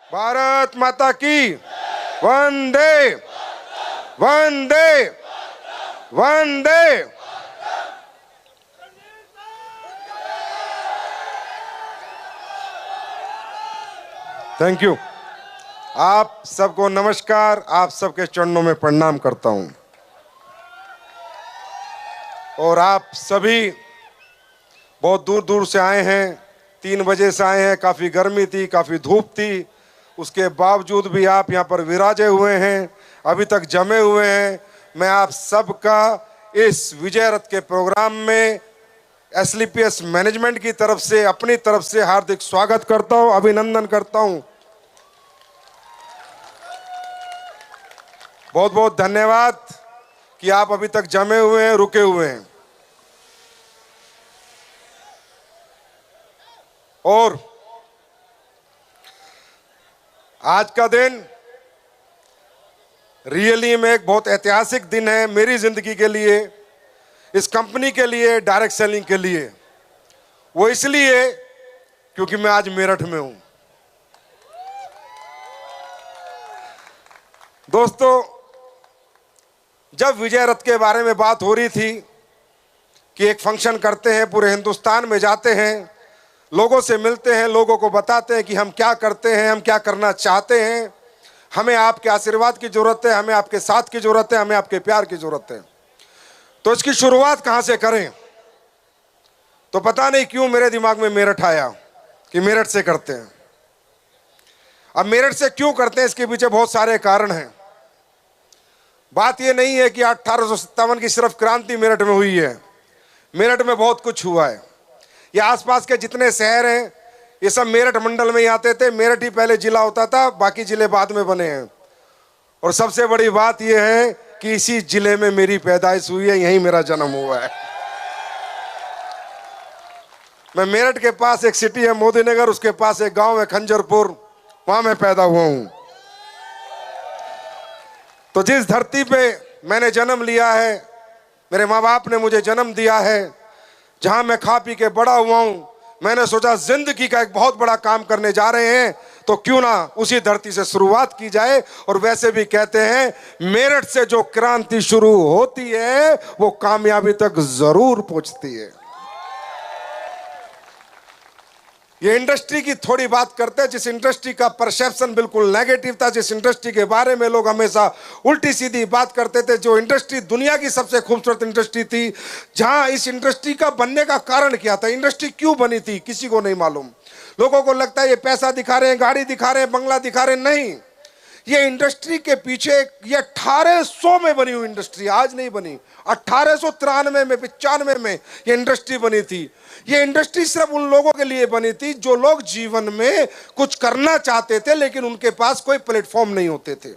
भारत माता की वंदे वंदे वंदे। Thank you. आप सबको नमस्कार, आप सबके चरणों में प्रणाम करता हूं। और आप सभी बहुत दूर दूर से आए हैं, 3 बजे से आए हैं। काफ़ी गर्मी थी, काफ़ी धूप थी, उसके बावजूद भी आप यहाँ पर विराजे हुए हैं, अभी तक जमे हुए हैं। मैं आप सबका इस विजय रथ के प्रोग्राम में एसलीपीएस मैनेजमेंट की तरफ से, अपनी तरफ से हार्दिक स्वागत करता हूँ, अभिनंदन करता हूँ। बहुत बहुत धन्यवाद कि आप अभी तक जमे हुए हैं, रुके हुए हैं। और आज का दिन रियली में एक बहुत ऐतिहासिक दिन है मेरी जिंदगी के लिए, इस कंपनी के लिए, डायरेक्ट सेलिंग के लिए। वो इसलिए क्योंकि मैं आज मेरठ में हूं। दोस्तों, जब विजय रथ के बारे में बात हो रही थी कि एक फंक्शन करते हैं, पूरे हिंदुस्तान में जाते हैं, लोगों से मिलते हैं, लोगों को बताते हैं कि हम क्या करते हैं, हम क्या करना चाहते हैं, हमें आपके आशीर्वाद की जरूरत है, हमें आपके साथ की जरूरत है, हमें आपके प्यार की जरूरत है। तो इसकी शुरुआत कहां से करें? तो पता नहीं क्यों मेरे दिमाग में मेरठ आया कि मेरठ से करते हैं। अब मेरठ से क्यों करते हैं, इसके पीछे बहुत सारे कारण हैं। बात यह नहीं है कि 1857 की सिर्फ क्रांति मेरठ में हुई है। मेरठ में बहुत कुछ हुआ है। ये आसपास के जितने शहर हैं, ये सब मेरठ मंडल में ही आते थे। मेरठ ही पहले जिला होता था, बाकी जिले बाद में बने हैं। और सबसे बड़ी बात यह है कि इसी जिले में मेरी पैदाइश हुई है, यहीं मेरा जन्म हुआ है। मैं मेरठ के पास एक सिटी है मोदीनगर, उसके पास एक गांव है खंजरपुर, वहां मैं पैदा हुआ हूं। तो जिस धरती पे मैंने जन्म लिया है, मेरे माँ बाप ने मुझे जन्म दिया है, जहां मैं खा पी के बड़ा हुआ हूं, मैंने सोचा जिंदगी का एक बहुत बड़ा काम करने जा रहे हैं, तो क्यों ना उसी धरती से शुरुआत की जाए। और वैसे भी कहते हैं मेरठ से जो क्रांति शुरू होती है वो कामयाबी तक जरूर पहुंचती है। ये इंडस्ट्री की थोड़ी बात करते हैं, जिस इंडस्ट्री का परसेप्शन बिल्कुल नेगेटिव था, जिस इंडस्ट्री के बारे में लोग हमेशा उल्टी सीधी बात करते थे, जो इंडस्ट्री दुनिया की सबसे खूबसूरत इंडस्ट्री थी, जहां इस इंडस्ट्री का बनने का कारण क्या था, इंडस्ट्री क्यों बनी थी, किसी को नहीं मालूम। लोगों को लगता है ये पैसा दिखा रहे हैं, गाड़ी दिखा रहे हैं, बंगला दिखा रहे हैं। नहीं, ये इंडस्ट्री के पीछे ये 1800 में बनी हुई इंडस्ट्री, आज नहीं बनी। 1893 में, 95 में ये इंडस्ट्री बनी थी। ये इंडस्ट्री सिर्फ उन लोगों के लिए बनी थी जो लोग जीवन में कुछ करना चाहते थे, लेकिन उनके पास कोई प्लेटफॉर्म नहीं होते थे।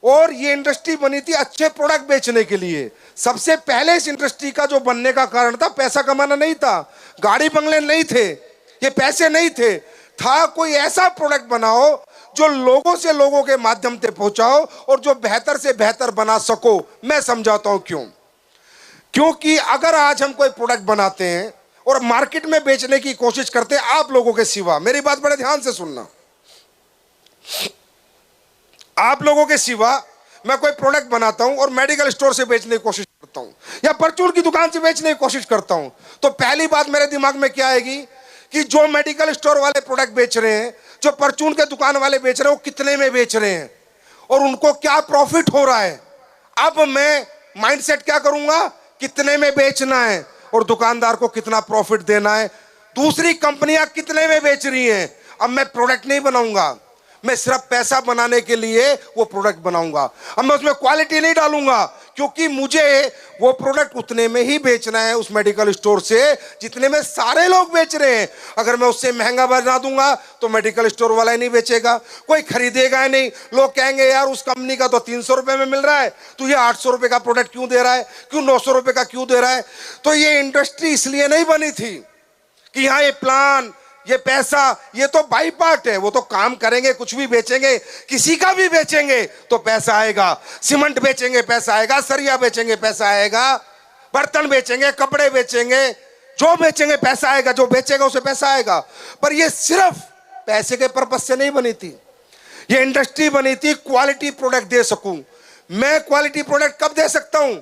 और ये इंडस्ट्री बनी थी अच्छे प्रोडक्ट बेचने के लिए। सबसे पहले इस इंडस्ट्री का जो बनने का कारण था, पैसा कमाना नहीं था, गाड़ी बंगले नहीं थे, ये पैसे नहीं थे, था कोई ऐसा प्रोडक्ट बनाओ जो लोगों से लोगों के माध्यम से पहुंचाओ और जो बेहतर से बेहतर बना सको। मैं समझाता हूं क्यों। क्योंकि अगर आज हम कोई प्रोडक्ट बनाते हैं और मार्केट में बेचने की कोशिश करते हैं, आप लोगों के सिवा, मेरी बात बड़े ध्यान से सुनना, आप लोगों के सिवा मैं कोई प्रोडक्ट बनाता हूं और मेडिकल स्टोर से बेचने की कोशिश करता हूं या परचून की दुकान से बेचने की कोशिश करता हूं, तो पहली बात मेरे दिमाग में क्या आएगी कि जो मेडिकल स्टोर वाले प्रोडक्ट बेच रहे हैं, जो परचून के दुकान वाले बेच रहे हैं, वो कितने में बेच रहे हैं और उनको क्या प्रॉफिट हो रहा है। अब मैं माइंडसेट क्या करूंगा, कितने में बेचना है और दुकानदार को कितना प्रॉफिट देना है। दूसरी कंपनियां कितने में बेच रही हैं, अब मैं प्रोडक्ट नहीं बनाऊंगा, मैं सिर्फ पैसा बनाने के लिए वो प्रोडक्ट बनाऊंगा। अब मैं उसमें क्वालिटी नहीं डालूंगा, क्योंकि मुझे वो प्रोडक्ट उतने में ही बेचना है उस मेडिकल स्टोर से जितने में सारे लोग बेच रहे हैं। अगर मैं उससे महंगा बना दूंगा तो मेडिकल स्टोर वाला ही नहीं बेचेगा, कोई खरीदेगा ही नहीं। लोग कहेंगे यार उस कंपनी का तो 300 रुपए में मिल रहा है, तो ये 800 रुपए का प्रोडक्ट क्यों दे रहा है, क्यों 900 रुपए का क्यों दे रहा है। तो ये इंडस्ट्री इसलिए नहीं बनी थी कि यहाँ ये प्लान, ये पैसा, ये तो बाई पार्ट है। वो तो काम करेंगे, कुछ भी बेचेंगे, किसी का भी बेचेंगे तो पैसा आएगा। सीमेंट बेचेंगे पैसा आएगा, सरिया बेचेंगे पैसा आएगा, बर्तन बेचेंगे, कपड़े बेचेंगे, जो बेचेंगे पैसा आएगा, जो बेचेगा उसे पैसा आएगा। पर ये सिर्फ पैसे के पर्पस से नहीं बनी थी, ये इंडस्ट्री बनी थी क्वालिटी प्रोडक्ट दे सकूं। मैं क्वालिटी प्रोडक्ट कब दे सकता हूं?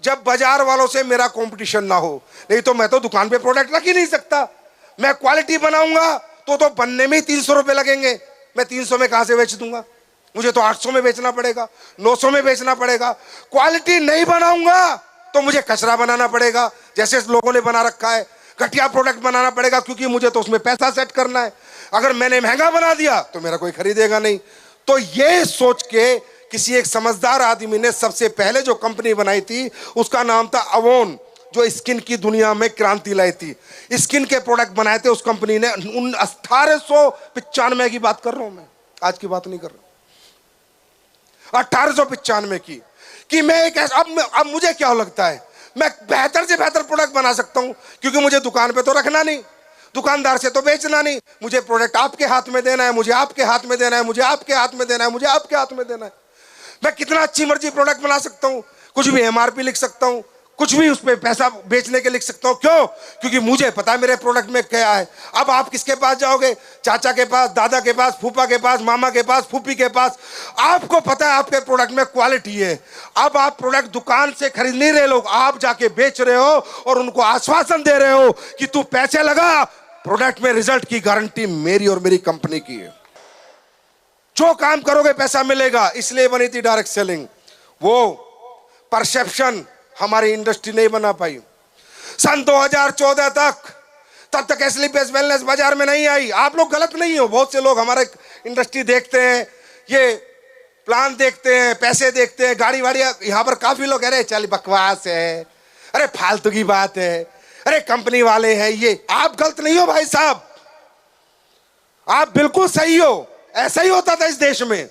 जब बाजार वालों से मेरा कंपटीशन ना हो, नहीं तो मैं तो दुकान पे प्रोडक्ट रख ही नहीं सकता। मैं क्वालिटी बनाऊंगा तो बनने में ही 300 रुपए लगेंगे। मैं 300 में कहां से बेच दूंगा? मुझे तो 800 में बेचना पड़ेगा, 900 में बेचना पड़ेगा। क्वालिटी नहीं बनाऊंगा तो मुझे कचरा बनाना पड़ेगा, जैसे लोगों ने बना रखा है। घटिया प्रोडक्ट बनाना पड़ेगा, क्योंकि मुझे तो उसमें पैसा सेट करना है। अगर मैंने महंगा बना दिया तो मेरा कोई खरीदेगा नहीं। तो ये सोच के किसी एक समझदार आदमी ने सबसे पहले जो कंपनी बनाई थी उसका नाम था अवोन, जो स्किन की दुनिया में क्रांति लाई थी। स्किन के प्रोडक्ट बनाए थे उस कंपनी ने। 1895 की बात कर रहा हूं मैं, आज की बात नहीं कर रहा। 1895 की कि मैं एक अब मुझे क्या लगता है, मैं बेहतर से बेहतर प्रोडक्ट बना सकता हूं, क्योंकि मुझे दुकान पे तो रखना नहीं, दुकानदार से तो बेचना नहीं। मुझे प्रोडक्ट आपके हाथ में देना है, मुझे आपके हाथ में देना है, मुझे आपके हाथ में देना है, मुझे आपके हाथ में देना है। मैं कितना अच्छी मर्जी प्रोडक्ट बना सकता हूं, कुछ भी एमआरपी लिख सकता हूं, कुछ भी उस पे पैसा बेचने के लिख सकता हूं। क्यों? क्योंकि मुझे पता है मेरे प्रोडक्ट में क्या है। अब आप किसके पास जाओगे? चाचा के पास, दादा के पास, फूफा के पास, मामा के पास, फूफी के पास। आपको पता है आपके प्रोडक्ट में क्वालिटी है। अब आप प्रोडक्ट दुकान से खरीद नहीं रहे लोग, आप जाके बेच रहे हो और उनको आश्वासन दे रहे हो कि तू पैसे लगा, प्रोडक्ट में रिजल्ट की गारंटी मेरी और मेरी कंपनी की है। जो काम करोगे पैसा मिलेगा। इसलिए बनी थी डायरेक्ट सेलिंग। वो परसेप्शन हमारी इंडस्ट्री नहीं बना पाई। सन 2014 तक, तब तक एसलीपीएस वेलनेस बाजार में नहीं आई। आप लोग गलत नहीं हो, बहुत से लोग हमारे इंडस्ट्री देखते हैं, ये प्लान देखते हैं, पैसे देखते हैं, गाड़ी वाड़ी। यहां पर काफी लोग कह रहे चल बकवास है, अरे फालतू की बात है, अरे कंपनी वाले हैं ये। आप गलत नहीं हो भाई साहब, आप बिल्कुल सही हो। ऐसा ही होता था इस देश में।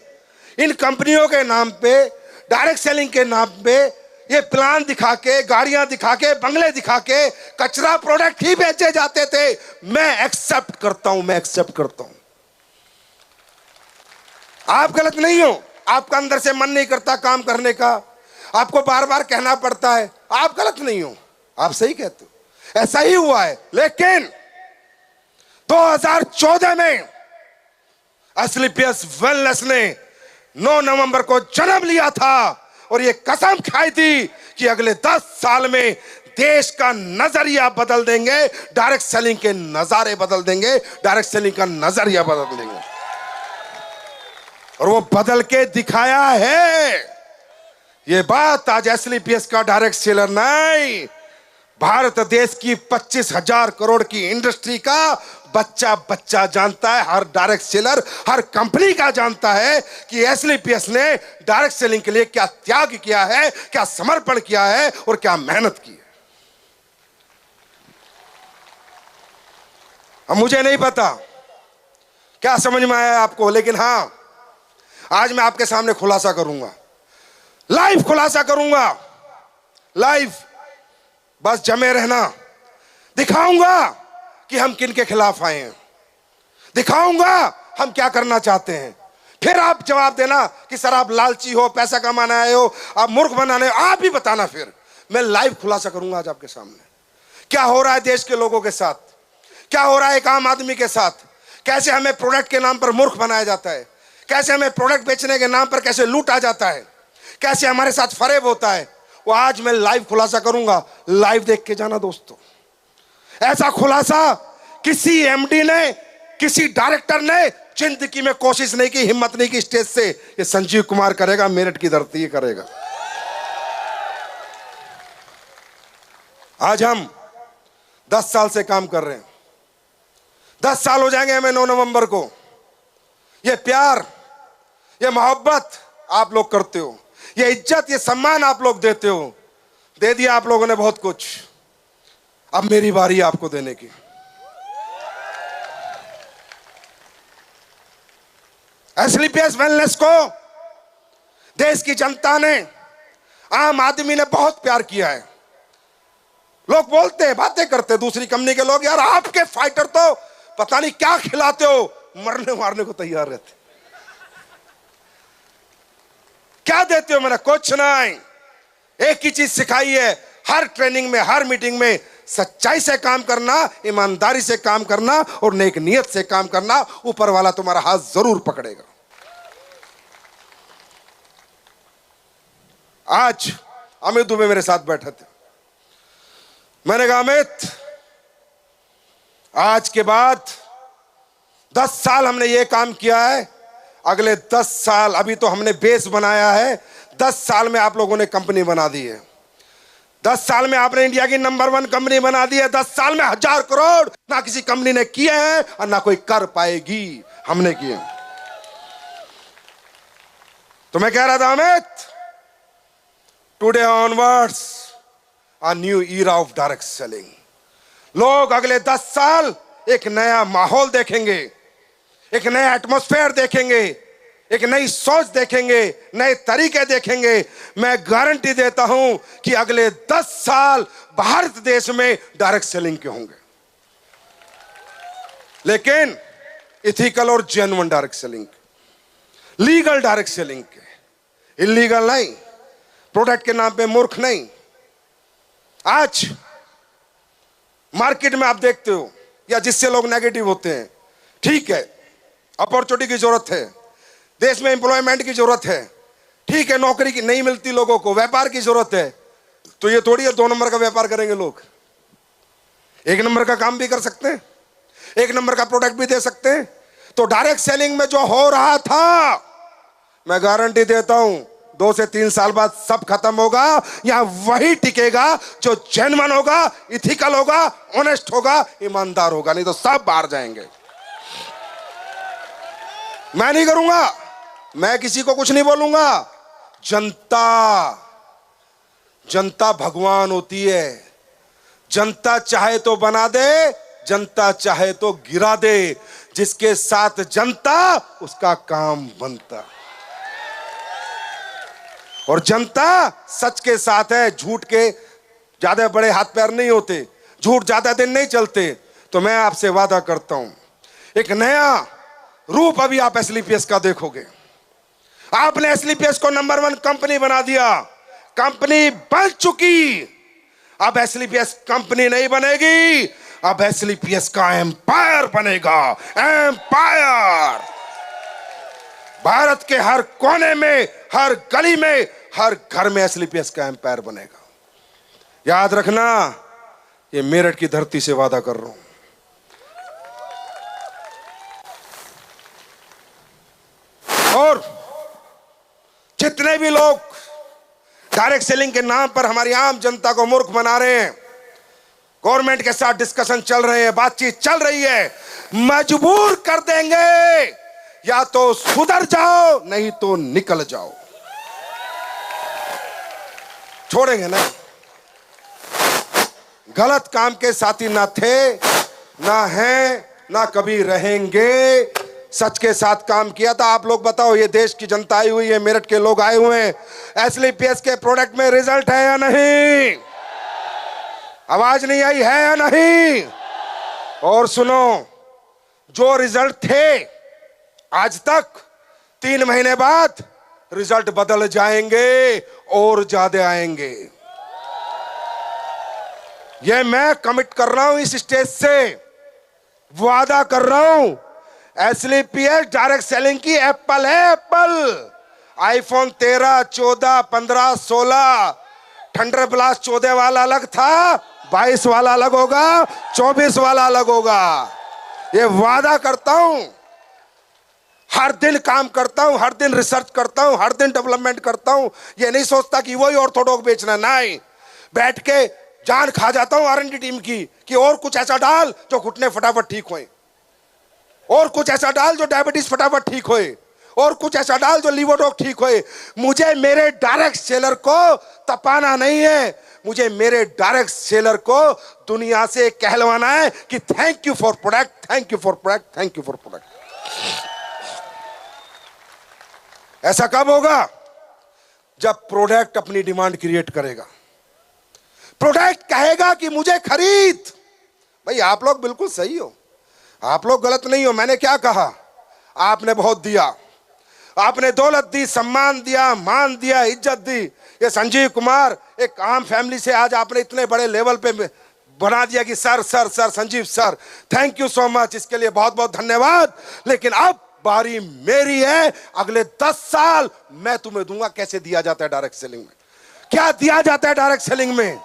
इन कंपनियों के नाम पे, डायरेक्ट सेलिंग के नाम पे ये प्लान दिखा के, गाड़ियां दिखा के, बंगले दिखा के कचरा प्रोडक्ट ही बेचे जाते थे। मैं एक्सेप्ट करता हूं, मैं एक्सेप्ट करता हूं। आप गलत नहीं हो, आपका अंदर से मन नहीं करता काम करने का, आपको बार बार कहना पड़ता है। आप गलत नहीं हो, आप सही कहते हो, ऐसा ही हुआ है। लेकिन 2014 में एसलीपीएस वेलनेस ने 9 नवंबर को जन्म लिया था और ये कसम खाई थी कि अगले 10 साल में देश का नजरिया बदल देंगे, डायरेक्ट सेलिंग के नजारे बदल देंगे, डायरेक्ट सेलिंग का नजरिया बदल देंगे। और वो बदल के दिखाया है। ये बात आज एसलीपीएस का डायरेक्ट सेलर नहीं, भारत देश की 25,000 करोड़ की इंडस्ट्री का बच्चा बच्चा जानता है। हर डायरेक्ट सेलर, हर कंपनी का जानता है कि एसलीपीएस ने डायरेक्ट सेलिंग के लिए क्या त्याग किया है, क्या समर्पण किया है और क्या मेहनत की है। अब मुझे नहीं पता क्या समझ में आया आपको, लेकिन हां, आज मैं आपके सामने खुलासा करूंगा, लाइव खुलासा करूंगा, लाइव। बस जमे रहना। दिखाऊंगा कि हम किन के खिलाफ आए हैं, दिखाऊंगा हम क्या करना चाहते हैं। फिर आप जवाब देना कि सर आप लालची हो, पैसा कमाने आए हो, आप मूर्ख बनाने, आप ही बताना। फिर मैं लाइव खुलासा करूंगा आज आपके सामने क्या हो रहा है देश के लोगों के साथ, क्या हो रहा है एक आम आदमी के साथ, कैसे हमें प्रोडक्ट के नाम पर मूर्ख बनाया जाता है, कैसे हमें प्रोडक्ट बेचने के नाम पर कैसे लूटा जाता है, कैसे हमारे साथ फरेब होता है। वो आज मैं लाइव खुलासा करूंगा। लाइव देख के जाना दोस्तों। ऐसा खुलासा किसी एमडी ने, किसी डायरेक्टर ने जिंदगी में कोशिश नहीं की, हिम्मत नहीं की स्टेज से। ये संजीव कुमार करेगा, मेरठ की धरती करेगा। आज हम 10 साल से काम कर रहे हैं, 10 साल हो जाएंगे हमें 9 नवंबर को। ये प्यार, ये मोहब्बत आप लोग करते हो, ये इज्जत, ये सम्मान आप लोग देते हो। दे दिया आप लोगों ने बहुत कुछ, अब मेरी बारी है आपको देने की। एसलीपीएस वेलनेस को देश की जनता ने, आम आदमी ने बहुत प्यार किया है। लोग बोलते हैं, बातें करते हैं दूसरी कंपनी के लोग, यार आपके फाइटर तो पता नहीं क्या खिलाते हो, मरने मारने को तैयार रहते। क्या देते हो? मैंने कुछ नहीं, एक ही चीज सिखाई है, हर ट्रेनिंग में, हर मीटिंग में, सच्चाई से काम करना, ईमानदारी से काम करना और नेक नियत से काम करना। ऊपर वाला तुम्हारा हाथ जरूर पकड़ेगा। आज अमित दुबे मेरे साथ बैठे थे। मैंने कहा अमित, आज के बाद 10 साल हमने ये काम किया है, अगले 10 साल, अभी तो हमने बेस बनाया है, 10 साल में आप लोगों ने कंपनी बना दी है। 10 साल में आपने इंडिया की नंबर 1 कंपनी बना दी है। 10 साल में 1000 करोड़ ना किसी कंपनी ने किए हैं और ना कोई कर पाएगी, हमने किए। तो मैं कह रहा था Amit, today onwards a new era of direct selling. लोग अगले 10 साल एक नया माहौल देखेंगे, एक नया एटमॉस्फेयर देखेंगे, एक नई सोच देखेंगे, नए तरीके देखेंगे। मैं गारंटी देता हूं कि अगले 10 साल भारत देश में डायरेक्ट सेलिंग के होंगे, लेकिन इथिकल और genuine direct selling, legal direct selling के, इलीगल नहीं, प्रोडक्ट के नाम पे मूर्ख नहीं। आज मार्केट में आप देखते हो, या जिससे लोग नेगेटिव होते हैं, ठीक है अपॉर्चुनिटी की जरूरत है, देश में एम्प्लॉयमेंट की जरूरत है, ठीक है नौकरी की नहीं मिलती लोगों को, व्यापार की जरूरत है, तो ये थोड़ी है 2 नंबर का व्यापार करेंगे लोग। 1 नंबर का काम भी कर सकते हैं, 1 नंबर का प्रोडक्ट भी दे सकते हैं। तो डायरेक्ट सेलिंग में जो हो रहा था, मैं गारंटी देता हूं 2 से 3 साल बाद सब खत्म होगा। यहां वही टिकेगा जो जेन्युइन होगा, इथिकल होगा, ऑनेस्ट होगा, ईमानदार होगा, नहीं तो सब बाहर जाएंगे। मैं नहीं करूंगा, मैं किसी को कुछ नहीं बोलूंगा। जनता भगवान होती है। जनता चाहे तो बना दे, जनता चाहे तो गिरा दे। जिसके साथ जनता, उसका काम बनता। और जनता सच के साथ है, झूठ के ज्यादा बड़े हाथ पैर नहीं होते, झूठ ज्यादा दिन नहीं चलते। तो मैं आपसे वादा करता हूं, एक नया रूप अभी आप एसलीपीएस का देखोगे। आपने एसलीपीएस को नंबर 1 कंपनी बना दिया, कंपनी बन चुकी। अब एसलीपीएस कंपनी नहीं बनेगी, अब एसलीपीएस का एम्पायर बनेगा। एम्पायर भारत के हर कोने में, हर गली में, हर घर में एसलीपीएस का एम्पायर बनेगा। याद रखना, ये मेरठ की धरती से वादा कर रहा हूं। और जितने भी लोग डायरेक्ट सेलिंग के नाम पर हमारी आम जनता को मूर्ख बना रहे हैं, गवर्नमेंट के साथ डिस्कशन चल रहे हैं, बातचीत चल रही है, मजबूर कर देंगे। या तो सुधर जाओ, नहीं तो निकल जाओ। छोड़ेंगे ना। गलत काम के साथी ना थे, ना हैं, ना कभी रहेंगे। सच के साथ काम किया था। आप लोग बताओ, ये देश की जनता आई हुई है, मेरठ के लोग आए हुए हैं, एसलीपीएस के प्रोडक्ट में रिजल्ट है या नहीं? आवाज नहीं आई है या नहीं? और सुनो, जो रिजल्ट थे आज तक, 3 महीने बाद रिजल्ट बदल जाएंगे और ज्यादा आएंगे। ये मैं कमिट कर रहा हूं, इस स्टेज से वादा कर रहा हूं। एसलीपीएस डायरेक्ट सेलिंग की एप्पल है, एप्पल। आईफोन 13, 14, 15, 16, थंडर ब्लास्ट 14 वाला अलग था, 22 वाला अलग होगा, 24 वाला अलग होगा। ये वादा करता हूं। हर दिन काम करता हूं, हर दिन रिसर्च करता हूं, हर दिन डेवलपमेंट करता हूं। ये नहीं सोचता कि वही ऑर्थोडॉक्स बेचना, नहीं। बैठ के जान खा जाता हूं आर&डी टीम की कि और कुछ ऐसा डाल जो घुटने फटाफट ठीक होए, और कुछ ऐसा डाल जो डायबिटीज फटाफट ठीक होए, और कुछ ऐसा डाल जो लीवर रोग ठीक होए। मुझे मेरे डायरेक्ट सेलर को तपाना नहीं है, मुझे मेरे डायरेक्ट सेलर को दुनिया से कहलवाना है कि thank you for product, thank you for product, thank you for product. ऐसा कब होगा? जब प्रोडक्ट अपनी डिमांड क्रिएट करेगा, प्रोडक्ट कहेगा कि मुझे खरीद। भाई आप लोग बिल्कुल सही हो, आप लोग गलत नहीं हो। मैंने क्या कहा? आपने बहुत दिया, आपने दौलत दी, सम्मान दिया, मान दिया, इज्जत दी। ये संजीव कुमार एक आम फैमिली से आज आपने इतने बड़े लेवल पे बना दिया कि sir sir sir Sanjeev sir, thank you so much, इसके लिए बहुत बहुत धन्यवाद। लेकिन अब बारी मेरी है, अगले 10 साल मैं तुम्हें दूंगा कैसे दिया जाता है डायरेक्ट सेलिंग में। क्या दिया जाता है डायरेक्ट सेलिंग में,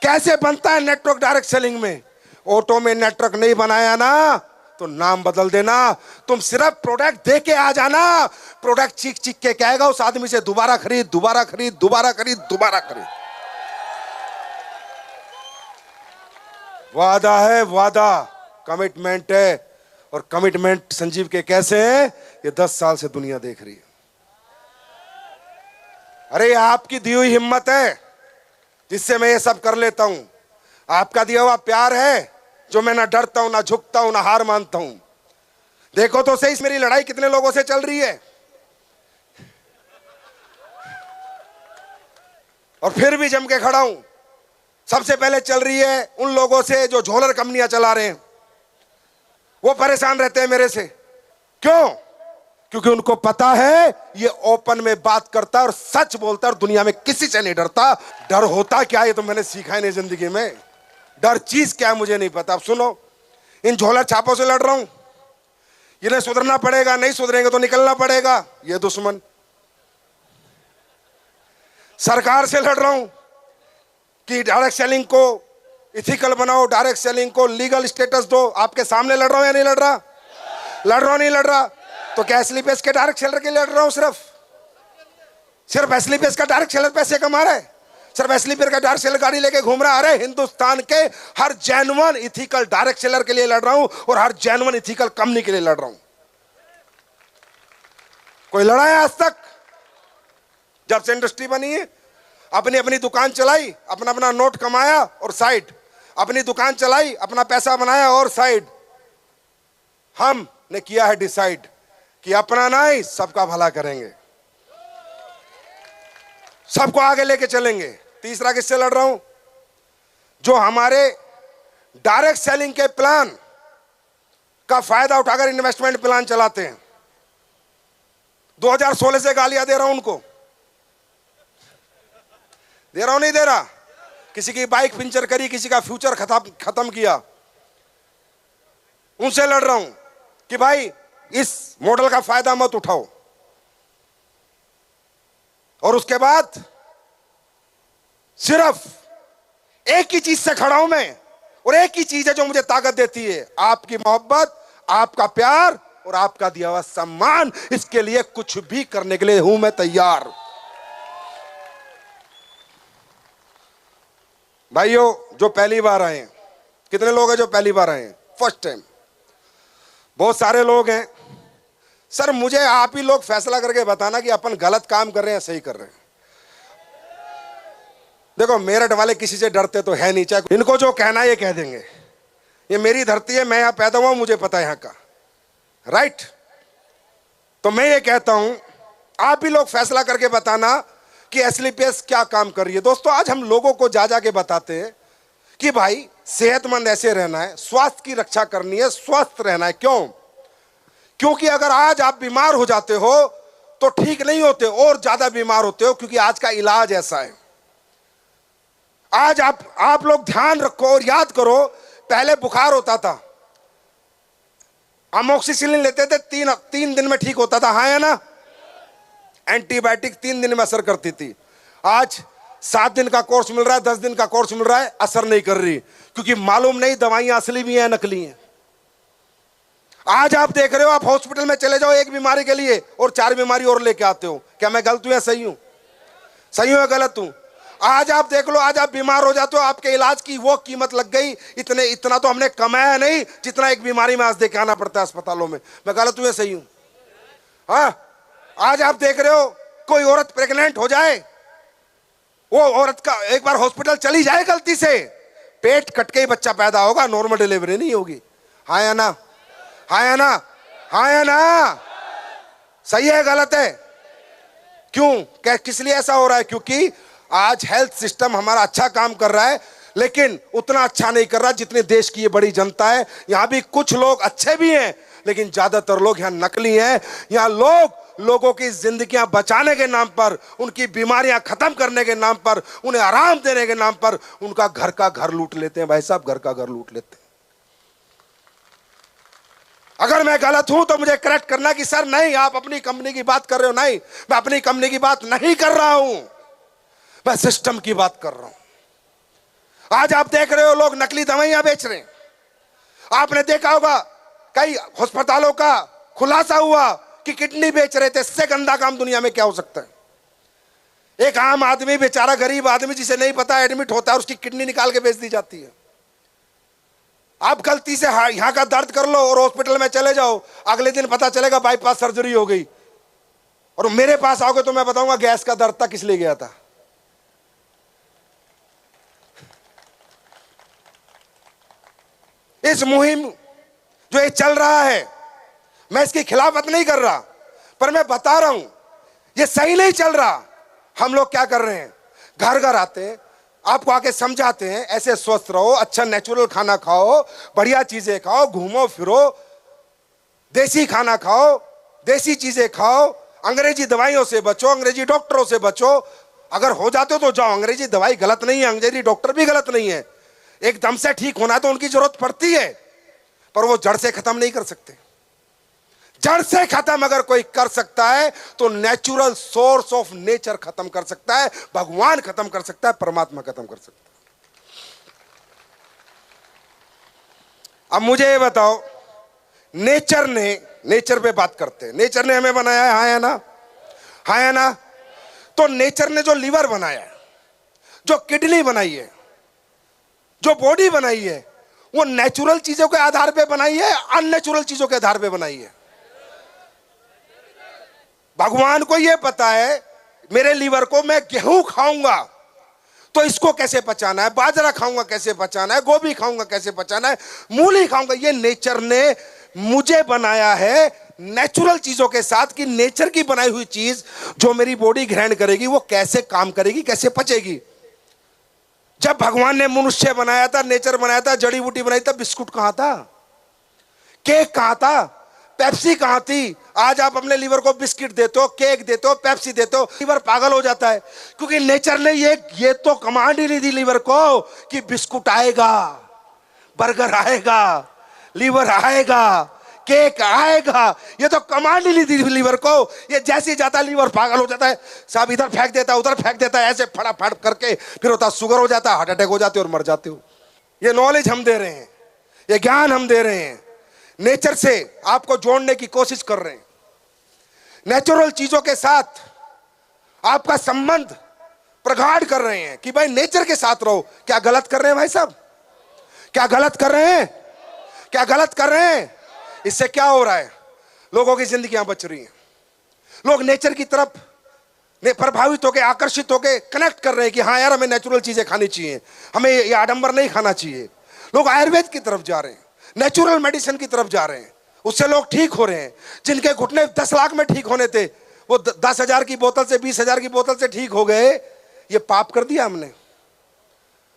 कैसे बनता है नेटवर्क डायरेक्ट सेलिंग में। ऑटो में नेटवर्क नहीं बनाया ना तो नाम बदल देना, तुम सिर्फ प्रोडक्ट दे के आ जाना। प्रोडक्ट चीख चीख के कहेगा उस आदमी से दोबारा खरीद, दोबारा खरीद, दोबारा खरीद, दोबारा खरीद। वादा है, वादा, कमिटमेंट है। और कमिटमेंट संजीव के कैसे हैं, ये 10 साल से दुनिया देख रही है। अरे आपकी दी हुई हिम्मत है जिससे मैं ये सब कर लेता हूं। आपका दिया हुआ प्यार है जो मैं ना डरता हूं, ना झुकता हूं, ना हार मानता हूं। देखो तो सही मेरी लड़ाई कितने लोगों से चल रही है, और फिर भी जम के खड़ा हूं। सबसे पहले चल रही है उन लोगों से जो झोलर कंपनियां चला रहे हैं। वो परेशान रहते हैं मेरे से। क्यों? क्योंकि उनको पता है ये ओपन में बात करता है और सच बोलता है और दुनिया में किसी से नहीं डरता। डर होता क्या है ये तो मैंने सीखा ही नहीं जिंदगी में। डर चीज क्या है मुझे नहीं पता। अब सुनो, इन झोलर छापों से लड़ रहा हूं, इन्हें सुधरना पड़ेगा, नहीं सुधरेंगे तो निकलना पड़ेगा, ये दुश्मन। सरकार से लड़ रहा हूं कि डायरेक्ट सेलिंग को इथिकल बनाओ, डायरेक्ट सेलिंग को लीगल स्टेटस दो। आपके सामने लड़ रहा हूं या नहीं लड़ रहा? लड़ रहा हूं, नहीं लड़ रहा? तो क्या एसलीपीएस के डायरेक्ट सेलर के लिए लड़ रहा हूं? सिर्फ एसलीपीएस का डायरेक्ट सेलर पैसे कमा रहा है, सिर्फ एसलीपीएस का डायरेक्ट सेलर गाड़ी लेके घूम रहा है। अरे हिंदुस्तान के हर जेन्युइन इथिकल डायरेक्ट सेलर के लिए लड़ रहा हूं और हर जेन्युइन इथिकल कंपनी के लिए लड़ रहा हूं। कोई लड़ा है आज तक? जब से इंडस्ट्री बनी है अपनी अपनी दुकान चलाई, अपना अपना नोट कमाया और साइड, अपनी दुकान चलाई, अपना पैसा बनाया और साइड। हमने किया है डिसाइड कि अपना नहीं सबका भला करेंगे, सबको आगे लेके चलेंगे। तीसरा किससे लड़ रहा हूं? जो हमारे डायरेक्ट सेलिंग के प्लान का फायदा उठाकर इन्वेस्टमेंट प्लान चलाते हैं। 2016 से गालियां दे रहा हूं उनको, दे रहा हूं नहीं दे रहा? किसी की बाइक पंचर करी, किसी का फ्यूचर खत्म किया, उनसे लड़ रहा हूं कि भाई इस मॉडल का फायदा मत उठाओ। और उसके बाद सिर्फ एक ही चीज से खड़ा हूं मैं, और एक ही चीज है जो मुझे ताकत देती है, आपकी मोहब्बत, आपका प्यार और आपका दिया हुआ सम्मान। इसके लिए कुछ भी करने के लिए हूं मैं तैयार। भाइयों जो पहली बार आए हैं, कितने लोग हैं जो पहली बार आए हैं, फर्स्ट टाइम? बहुत सारे लोग हैं। सर मुझे आप ही लोग फैसला करके बताना कि अपन गलत काम कर रहे हैं सही कर रहे हैं। देखो मेरठ वाले किसी से डरते तो है नहीं, चाहे इनको जो कहना है ये कह देंगे। ये मेरी धरती है, मैं यहां पैदा हुआ, मुझे पता है यहां का, राइट? तो मैं ये कहता हूं आप भी लोग फैसला करके बताना कि एसलीपीएस क्या काम कर रही है। दोस्तों आज हम लोगों को जा जा के बताते हैं कि भाई सेहतमंद ऐसे रहना है, स्वास्थ्य की रक्षा करनी है, स्वस्थ रहना है। क्यों? क्योंकि अगर आज आप बीमार हो जाते हो तो ठीक नहीं होते, और ज्यादा बीमार होते हो, क्योंकि आज का इलाज ऐसा है। आज आप लोग ध्यान रखो और याद करो, पहले बुखार होता था, अमोक्सिसिलिन लेते थे, तीन दिन में ठीक होता था, हाँ या ना? एंटीबायोटिक 3 दिन में असर करती थी। आज 7 दिन का कोर्स मिल रहा है, 10 दिन का कोर्स मिल रहा है, असर नहीं कर रही, क्योंकि मालूम नहीं दवाइयां असली भी हैं नकली हैं। आज आप देख रहे हो, आप हॉस्पिटल में चले जाओ एक बीमारी के लिए और 4 बीमारी और लेके आते हो। क्या मैं गलत हूं या सही हूं? सही हूं या गलत हूं? आज आप देख लो, आज आप बीमार हो जाते हो, आपके इलाज की वो कीमत लग गई, इतना तो हमने कमाया नहीं जितना एक बीमारी में आज देखे आना पड़ता है अस्पतालों में। मैं गलत हूं या सही हूं? हाँ, आज आप देख रहे हो कोई औरत प्रेग्नेंट हो जाए, वो औरत का एक बार हॉस्पिटल चली जाए गलती से, पेट कट के ही बच्चा पैदा होगा, नॉर्मल डिलीवरी नहीं होगी। हाँ या ना? हाँ या ना? हाँ या ना? सही है गलत है? क्यों? क्या किस लिए ऐसा हो रहा है? क्योंकि आज हेल्थ सिस्टम हमारा अच्छा काम कर रहा है, लेकिन उतना अच्छा नहीं कर रहा जितने देश की ये बड़ी जनता है। यहां भी कुछ लोग अच्छे भी हैं, लेकिन ज्यादातर लोग यहां नकली हैं। यहां लोगों की जिंदगियां बचाने के नाम पर, उनकी बीमारियां खत्म करने के नाम पर, उन्हें आराम देने के नाम पर उनका घर का घर लूट लेते हैं। भाई साहब घर का घर लूट लेते हैं। अगर मैं गलत हूं तो मुझे करेक्ट करना कि सर नहीं, आप अपनी कंपनी की बात कर रहे हो। नहीं, मैं अपनी कंपनी की बात नहीं कर रहा हूं, मैं सिस्टम की बात कर रहा हूं। आज आप देख रहे हो लोग नकली दवाइयां बेच रहे हैं। आपने देखा होगा कई अस्पतालों का खुलासा हुआ कि किडनी बेच रहे थे। इससे गंदा काम दुनिया में क्या हो सकता है? एक आम आदमी, बेचारा गरीब आदमी जिसे नहीं पता, एडमिट होता है, उसकी किडनी निकाल के बेच दी जाती है। आप गलती से यहां का दर्द कर लो और हॉस्पिटल में चले जाओ, अगले दिन पता चलेगा बाईपास सर्जरी हो गई, और मेरे पास आओगे तो मैं बताऊंगा गैस का दर्द था, किस लिए गया था। इस मुहिम जो ये चल रहा है, मैं इसकी खिलाफत नहीं कर रहा, पर मैं बता रहा हूं ये सही नहीं चल रहा। हम लोग क्या कर रहे हैं, घर घर आते हैं, आपको आके समझाते हैं ऐसे स्वस्थ रहो, अच्छा नेचुरल खाना खाओ, बढ़िया चीजें खाओ, घूमो फिरो, देसी खाना खाओ, देसी चीजें खाओ, अंग्रेजी दवाइयों से बचो, अंग्रेजी डॉक्टरों से बचो। अगर हो जाते हो तो जाओ, अंग्रेजी दवाई गलत नहीं है, अंग्रेजी डॉक्टर भी गलत नहीं है। एकदम से ठीक होना तो उनकी जरूरत पड़ती है, पर वो जड़ से खत्म नहीं कर सकते। जड़ से खत्म अगर कोई कर सकता है तो नेचुरल सोर्स ऑफ नेचर खत्म कर सकता है, भगवान खत्म कर सकता है, परमात्मा खत्म कर सकता है। अब मुझे ये बताओ, नेचर पे बात करते हैं। नेचर ने हमें बनाया है, हाँ या ना? हाँ या ना? तो नेचर ने जो लीवर बनाया है, जो किडनी बनाई है, जो बॉडी बनाई है, वो नेचुरल चीजों के आधार पे बनाई है, अननेचुरल चीजों के आधार पे बनाई है। भगवान को यह पता है मेरे लीवर को, मैं गेहूं खाऊंगा तो इसको कैसे पचाना है, बाजरा खाऊंगा कैसे पचाना है, गोभी खाऊंगा कैसे पचाना है, मूली खाऊंगा। ये नेचर ने मुझे बनाया है नेचुरल चीजों के साथ, कि नेचर की बनाई हुई चीज जो मेरी बॉडी ग्रहण करेगी वो कैसे काम करेगी, कैसे पचेगी। जब भगवान ने मनुष्य बनाया था, नेचर बनाया था, जड़ी बूटी बनाई था, बिस्कुट कहां था, केक कहां था, पेप्सी कहां थी? आज आप अपने लीवर को बिस्किट देते हो, केक देते हो, पेप्सी देते हो, लीवर पागल हो जाता है, क्योंकि नेचर ने ये तो कमांड ही नहीं दी लीवर को कि बिस्कुट आएगा, बर्गर आएगा, लीवर आएगा, केक आएगा। ये तो कमांड ही नहीं दी लीवर को। ये जैसे ही जाता है लीवर पागल हो जाता है, सब इधर फेंक देता है, उधर फेंक देता है, ऐसे फटाफट करके फिर होता शुगर हो जाता है, हार्ट अटैक हो जाते हो और मर जाते हो। ये नॉलेज हम दे रहे हैं, ये ज्ञान हम दे रहे हैं, नेचर से आपको जोड़ने की कोशिश कर रहे हैं। नेचुरल चीजों के साथ आपका संबंध प्रगाढ़ कर रहे हैं कि भाई नेचर के साथ रहो। क्या गलत कर रहे हैं भाई साहब? क्या गलत कर रहे हैं? क्या गलत कर रहे हैं? इससे क्या हो रहा है? लोगों की जिंदगियां बच रही हैं। लोग नेचर की तरफ प्रभावित होकर, आकर्षित होकर कनेक्ट कर रहे हैं कि हाँ यार, हमें नेचुरल चीजें खानी चाहिए, हमें ये आडंबर नहीं खाना चाहिए। लोग आयुर्वेद की तरफ जा रहे हैं, नेचुरल मेडिसिन की तरफ जा रहे हैं, उससे लोग ठीक हो रहे हैं। जिनके घुटने 10 लाख में ठीक होने थे, वो 10,000 की बोतल से, 20,000 की बोतल से ठीक हो गए। ये पाप कर दिया हमने,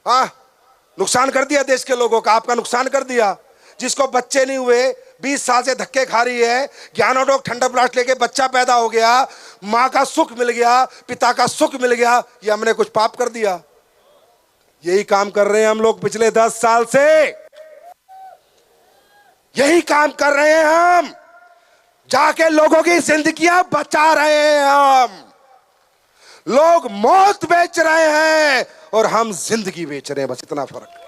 हाँ, नुकसान कर दिया देश के लोगों का, आपका नुकसान कर दिया। जिसको बच्चे नहीं हुए, 20 साल से धक्के खा रही है, ज्ञानोडोक ठंडा ब्लास्ट लेके बच्चा पैदा हो गया, मां का सुख मिल गया, पिता का सुख मिल गया, ये हमने कुछ पाप कर दिया? यही काम कर रहे हैं हम लोग पिछले 10 साल से, यही काम कर रहे हैं हम, जाके लोगों की जिंदगियां बचा रहे हैं हम। लोग मौत बेच रहे हैं और हम जिंदगी बेच रहे हैं, बस इतना फर्क।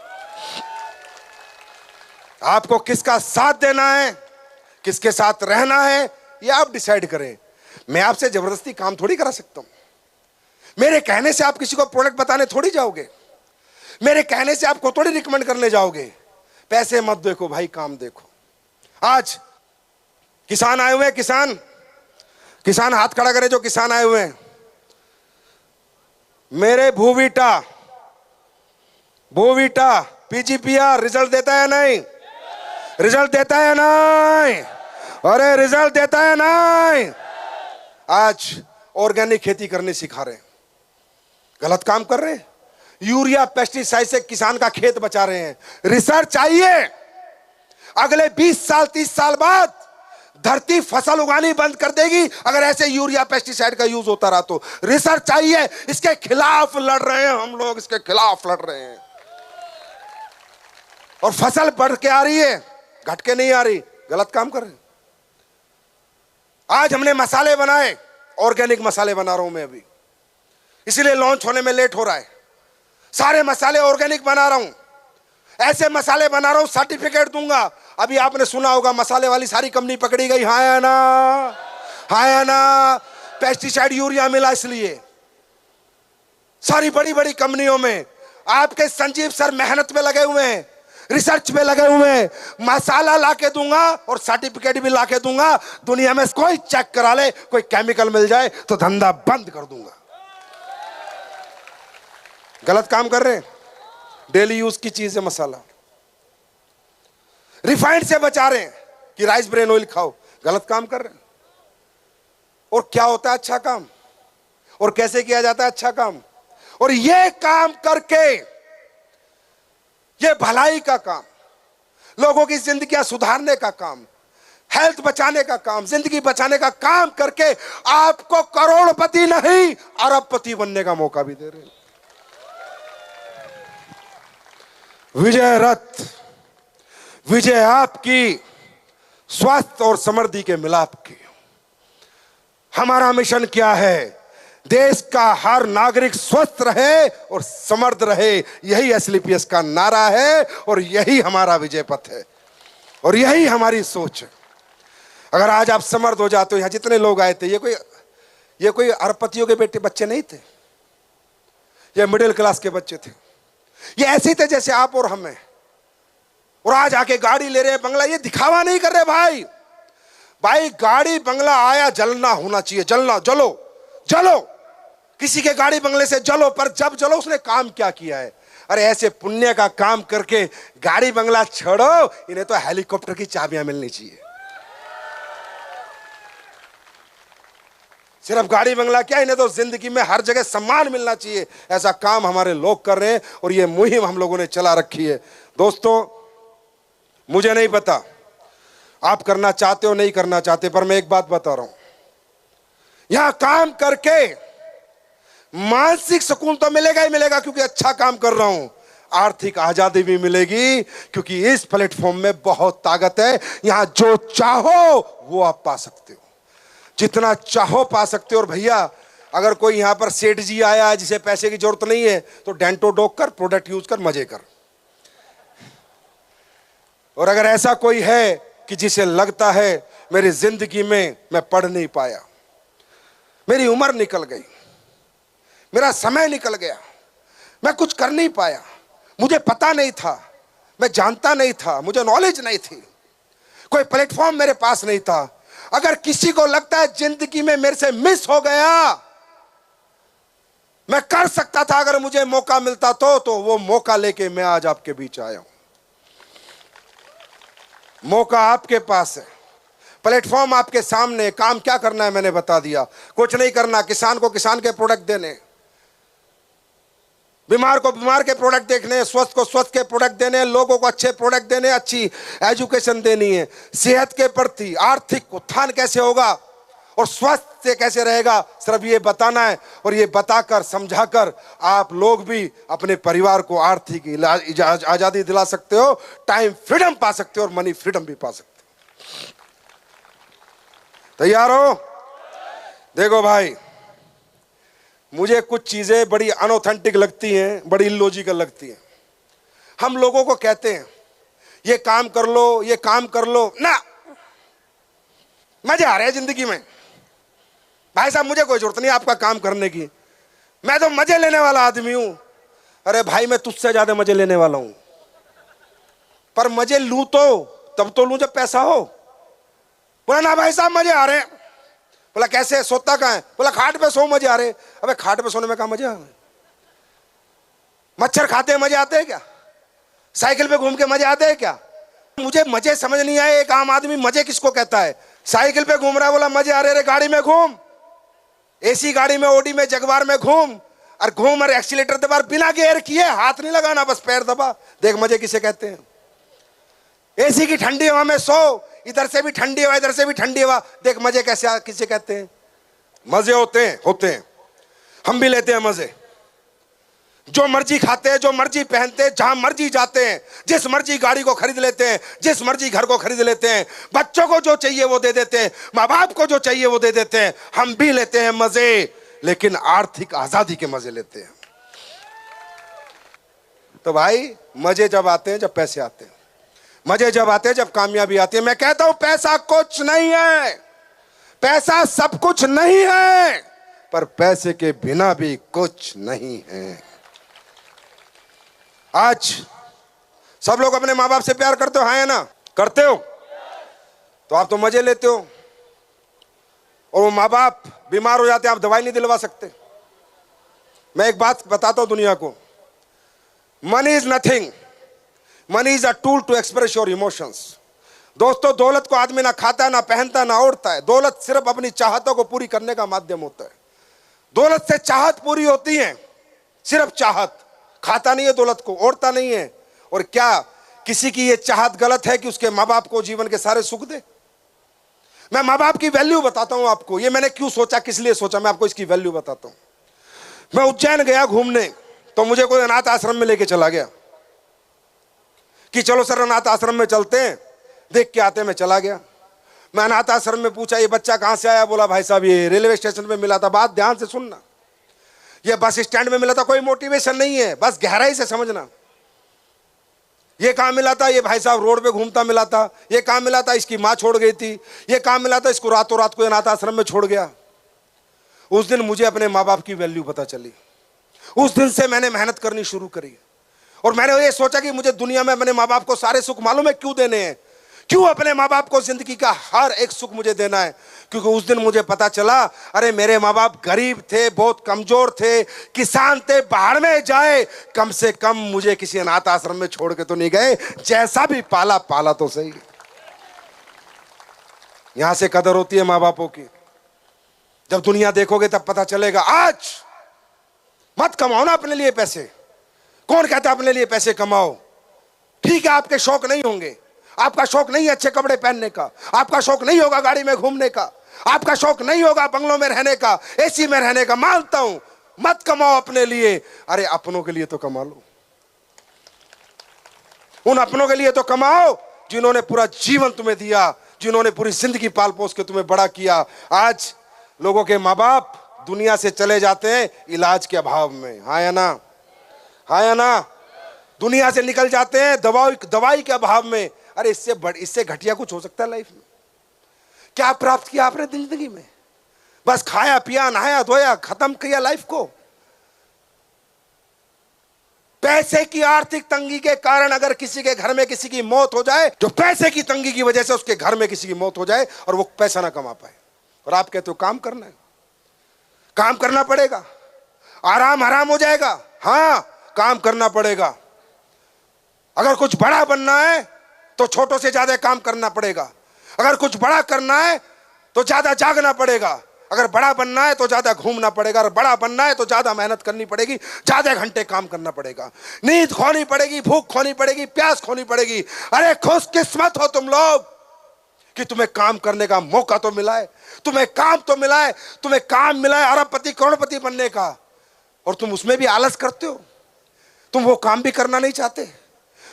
आपको किसका साथ देना है, किसके साथ रहना है, ये आप डिसाइड करें। मैं आपसे जबरदस्ती काम थोड़ी करा सकता हूं। मेरे कहने से आप किसी को प्रोडक्ट बताने थोड़ी जाओगे, मेरे कहने से आपको थोड़ी रिकमेंड करने जाओगे। पैसे मत देखो भाई, काम देखो। आज किसान आए हुए हैं, किसान हाथ खड़ा करे जो किसान आए हुए हैं। मेरे भूवीटा पीजीपीआर रिजल्ट देता है नहीं? रिजल्ट देता है नहीं? अरे रिजल्ट देता है नहीं? आज ऑर्गेनिक खेती करनी सिखा रहे हैं, गलत काम कर रहे हैं। यूरिया पेस्टिसाइड से किसान का खेत बचा रहे हैं। रिसर्च चाहिए। अगले 20 साल 30 साल बाद धरती फसल उगानी बंद कर देगी अगर ऐसे यूरिया पेस्टिसाइड का यूज होता रहा तो। रिसर्च चाहिए, इसके खिलाफ लड़ रहे हैं हम लोग, इसके खिलाफ लड़ रहे हैं। और फसल बढ़ के आ रही है, घट के नहीं आ रही। गलत काम कर रहे हैं। आज हमने मसाले बनाए, ऑर्गेनिक मसाले बना रहा हूं मैं अभी। इसलिए लॉन्च होने में लेट हो रहा है। सारे मसाले ऑर्गेनिक बना रहा हूं, ऐसे मसाले बना रहा हूं, सर्टिफिकेट दूंगा। अभी आपने सुना होगा मसाले वाली सारी कंपनी पकड़ी गई, हाँ या ना, हाँ या ना। पेस्टिसाइड यूरिया मिला इसलिए। सारी बड़ी बड़ी कंपनियों में आपके संजीव सर मेहनत में लगे हुए हैं, रिसर्च में लगे हुए हैं। मसाला लाके दूंगा और सर्टिफिकेट भी लाके दूंगा। दुनिया में कोई चेक करा ले, कोई केमिकल मिल जाए तो धंधा बंद कर दूंगा। गलत काम कर रहे हैं। डेली यूज की चीज है मसाला। रिफाइंड से बचा रहे हैं कि राइस ब्रेन ऑयल खाओ, गलत काम कर रहे हैं। और क्या होता है अच्छा काम, और कैसे किया जाता है अच्छा काम। और ये काम करके, ये भलाई का काम, लोगों की जिंदगियां सुधारने का काम, हेल्थ बचाने का काम, जिंदगी बचाने का काम करके आपको करोड़पति नहीं अरबपति बनने का मौका भी दे रहे हैं। विजय रथ, विजय आपकी स्वास्थ्य और समृद्धि के मिलाप की। हमारा मिशन क्या है? देश का हर नागरिक स्वस्थ रहे और समृद्ध रहे। यही एसलीपीएस का नारा है और यही हमारा विजय पथ है और यही हमारी सोच है। अगर आज आप समृद्ध हो जाते हो, यहां जितने लोग आए थे, ये कोई अरबपतियों के बेटे बच्चे नहीं थे, ये मिडिल क्लास के बच्चे थे। ये ऐसे थे जैसे आप और हम हैं। और आज आके गाड़ी ले रहे हैं, बंगला, ये दिखावा नहीं कर रहे भाई। भाई गाड़ी बंगला आया, जलना होना चाहिए, जलना, जलो जलो, किसी के गाड़ी बंगले से जलो, पर जब जलो उसने काम क्या किया है। अरे ऐसे पुण्य का काम करके गाड़ी बंगला छोड़ो, इन्हें तो हेलीकॉप्टर की चाबियां मिलनी चाहिए। सिर्फ गाड़ी बंगला क्या, इन्हें तो जिंदगी में हर जगह सम्मान मिलना चाहिए। ऐसा काम हमारे लोग कर रहे हैं और ये मुहिम हम लोगों ने चला रखी है। दोस्तों, मुझे नहीं पता आप करना चाहते हो नहीं करना चाहते, पर मैं एक बात बता रहा हूं, यहां काम करके मानसिक सुकून तो मिलेगा ही मिलेगा क्योंकि अच्छा काम कर रहा हूं। आर्थिक आजादी भी मिलेगी क्योंकि इस प्लेटफॉर्म में बहुत ताकत है। यहां जो चाहो वो आप पा सकते हो, जितना चाहो पा सकते हो। और भैया, अगर कोई यहां पर सेठ जी आया जिसे पैसे की जरूरत नहीं है, तो डेंटो डॉक कर, प्रोडक्ट यूज कर, मजे कर। और अगर ऐसा कोई है कि जिसे लगता है मेरी जिंदगी में मैं पढ़ नहीं पाया, मेरी उम्र निकल गई, मेरा समय निकल गया, मैं कुछ कर नहीं पाया, मुझे पता नहीं था, मैं जानता नहीं था, मुझे नॉलेज नहीं थी, कोई प्लेटफॉर्म मेरे पास नहीं था। अगर किसी को लगता है जिंदगी में मेरे से मिस हो गया, मैं कर सकता था अगर मुझे मौका मिलता तो वो मौका लेके मैं आज आपके बीच आया हूं। मौका आपके पास है, प्लेटफॉर्म आपके सामने। काम क्या करना है मैंने बता दिया, कुछ नहीं करना। किसान को किसान के प्रोडक्ट देने, बीमार को बीमार के प्रोडक्ट देखने, स्वस्थ को स्वस्थ के प्रोडक्ट देने, लोगों को अच्छे प्रोडक्ट देने, अच्छी एजुकेशन देनी है। सेहत के प्रति आर्थिक उत्थान कैसे होगा और स्वस्थ से कैसे रहेगा, सिर्फ ये बताना है। और ये बताकर समझाकर आप लोग भी अपने परिवार को आर्थिक आजादी दिला सकते हो, टाइम फ्रीडम पा सकते हो और मनी फ्रीडम भी पा सकते हो। तैयार हो? देखो भाई, मुझे कुछ चीजें बड़ी अनऑथेंटिक लगती हैं, बड़ी इलॉजिकल लगती हैं। हम लोगों को कहते हैं ये काम कर लो, ये काम कर लो ना, मजे आ रहे हैं जिंदगी में। भाई साहब, मुझे कोई जरूरत नहीं आपका काम करने की, मैं तो मजे लेने वाला आदमी हूं। अरे भाई, मैं तुझसे ज्यादा मजे लेने वाला हूं, पर मजे लूं तो तब तो लूं जब पैसा हो। बोला ना भाई साहब मजे आ रहे हैं। बोला कैसे, सोता कहाँ है? बोला खाट पे सो, मजे आ रहे। अबे खाट पे सोने में कहाँ मजे आ रहे? मच्छर खाते मजे आते हैं क्या? साइकिल पे घूम के मजे आते हैं क्या? मुझे मजे समझ नहीं आए। एक आम आदमी मजे किसको कहता है? साइकिल पे घूम रहा है, बोला मजे आ रहे, गाड़ी में घूम, एसी गाड़ी में, ओडी में, जगवार में घूम और एक्सीलेटर दबा, बिना गियर किए, हाथ नहीं लगाना, बस पैर दबा। देख मजे किसे कहते हैं। एसी की ठंडी हवा में सो, इधर से भी ठंडी हवा, इधर से भी ठंडी हवा, देख मजे कैसे किसे कहते हैं। मजे होते हैं, हम भी लेते हैं मजे। जो मर्जी खाते हैं, जो मर्जी पहनते हैं, जहां मर्जी जाते हैं, जिस मर्जी गाड़ी को खरीद लेते हैं, जिस मर्जी घर को खरीद लेते हैं, बच्चों को जो चाहिए वो दे देते हैं, माँ बाप को जो चाहिए वो दे देते हैं। हम भी लेते हैं मजे। लेकिन आर्थिक आजादी के मजे लेते हैं। तो भाई मजे जब आते हैं जब पैसे आते हैं, मजे जब आते हैं जब कामयाबी आती है। मैं कहता हूं पैसा कुछ नहीं है, पैसा सब कुछ नहीं है, पर पैसे के बिना भी कुछ नहीं है। आज सब लोग अपने माँ बाप से प्यार करते हो, हाँ या ना? करते हो तो आप तो मजे लेते हो, और वो माँ बाप बीमार हो जाते हैं, आप दवाई नहीं दिलवा सकते। मैं एक बात बताता हूं दुनिया को, money is nothing, money is a tool to express your emotions. दोस्तों, दौलत को आदमी ना खाता है, ना पहनता है, ना ओढ़ता है। दौलत सिर्फ अपनी चाहतों को पूरी करने का माध्यम होता है। दौलत से चाहत पूरी होती है, सिर्फ चाहत। खाता नहीं है दौलत को, ओढ़ता नहीं है। और क्या किसी की ये चाहत गलत है कि उसके माँ बाप को जीवन के सारे सुख दे? मैं माँ बाप की वैल्यू बताता हूं आपको, ये मैंने क्यों सोचा, किस लिए सोचा, मैं आपको इसकी वैल्यू बताता हूं। मैं उज्जैन गया घूमने, तो मुझे कोई अनाथ आश्रम में लेके चला गया कि चलो सर अनाथ आश्रम में चलते हैं, देख के आते हैं। मैं चला गया, मैं अनाथ आश्रम में पूछा ये बच्चा कहां से आया? बोला भाई साहब ये रेलवे स्टेशन पे मिला था। बात ध्यान से सुनना, ये बस स्टैंड में मिला था। कोई मोटिवेशन नहीं है, बस गहराई से समझना। ये कहां मिला था? ये भाई साहब रोड पे घूमता मिला था। ये कहां मिला था? इसकी मां छोड़ गई थी। ये कहां मिला था? इसको रातों रात को अनाथ आश्रम में छोड़ गया। उस दिन मुझे अपने माँ बाप की वैल्यू पता चली। उस दिन से मैंने मेहनत करनी शुरू करी, और मैंने ये सोचा कि मुझे दुनिया में अपने माँ बाप को सारे सुख मालूम है क्यों देने हैं, क्यों अपने माँ बाप को जिंदगी का हर एक सुख मुझे देना है। क्योंकि उस दिन मुझे पता चला, अरे मेरे माँ बाप गरीब थे, बहुत कमजोर थे, किसान थे, बाहर में जाए, कम से कम मुझे किसी अनाथ आश्रम में छोड़ के तो नहीं गए। जैसा भी पाला पाला तो सही। यहां से कदर होती है माँ बापों की। जब दुनिया देखोगे तब पता चलेगा। आज मत कमाओ ना अपने लिए पैसे। कौन कहता है अपने लिए पैसे कमाओ? ठीक है, आपके शौक नहीं होंगे, आपका शौक नहीं है अच्छे कपड़े पहनने का, आपका शौक नहीं होगा गाड़ी में घूमने का, आपका शौक नहीं होगा बंगलों में रहने का, एसी में रहने का। मानता हूं, मत कमाओ अपने लिए, अरे अपनों के लिए तो कमा लो। उन अपनों के लिए तो कमाओ जिन्होंने पूरा जीवन तुम्हें दिया, जिन्होंने पूरी जिंदगी पाल पोस के तुम्हें बड़ा किया। आज लोगों के माँ बाप दुनिया से चले जाते हैं इलाज के अभाव में, हाँ या ना? हाँ या ना? दुनिया से निकल जाते हैं दवाई के अभाव में। अरे इससे घटिया कुछ हो सकता है लाइफ में? क्या प्राप्त किया आपने जिंदगी में? बस खाया पिया, नहाया धोया, खत्म किया लाइफ को। पैसे की आर्थिक तंगी के कारण अगर किसी के घर में किसी की मौत हो जाए, जो पैसे की तंगी की वजह से उसके घर में किसी की मौत हो जाए और वो पैसा ना कमा पाए, और आप कहते हो काम करना है, काम करना पड़ेगा, आराम हराम हो जाएगा। हां, काम करना पड़ेगा। अगर कुछ बड़ा बनना है तो छोटों से ज्यादा काम करना पड़ेगा। अगर कुछ बड़ा करना है तो ज्यादा जागना पड़ेगा। अगर बड़ा बनना है तो ज्यादा घूमना पड़ेगा। अगर बड़ा बनना है तो ज्यादा मेहनत करनी पड़ेगी, ज्यादा घंटे काम करना पड़ेगा, नींद खोनी पड़ेगी, भूख खोनी पड़ेगी, प्यास खोनी पड़ेगी। अरे खुशकिस्मत हो तुम लोग कि तुम्हें काम करने का मौका तो मिला है, तुम्हें काम तो मिला है, तुम्हें काम मिला है अरबपति करोड़पति बनने का, और तुम उसमें भी आलस करते हो। तुम वो काम भी करना नहीं चाहते,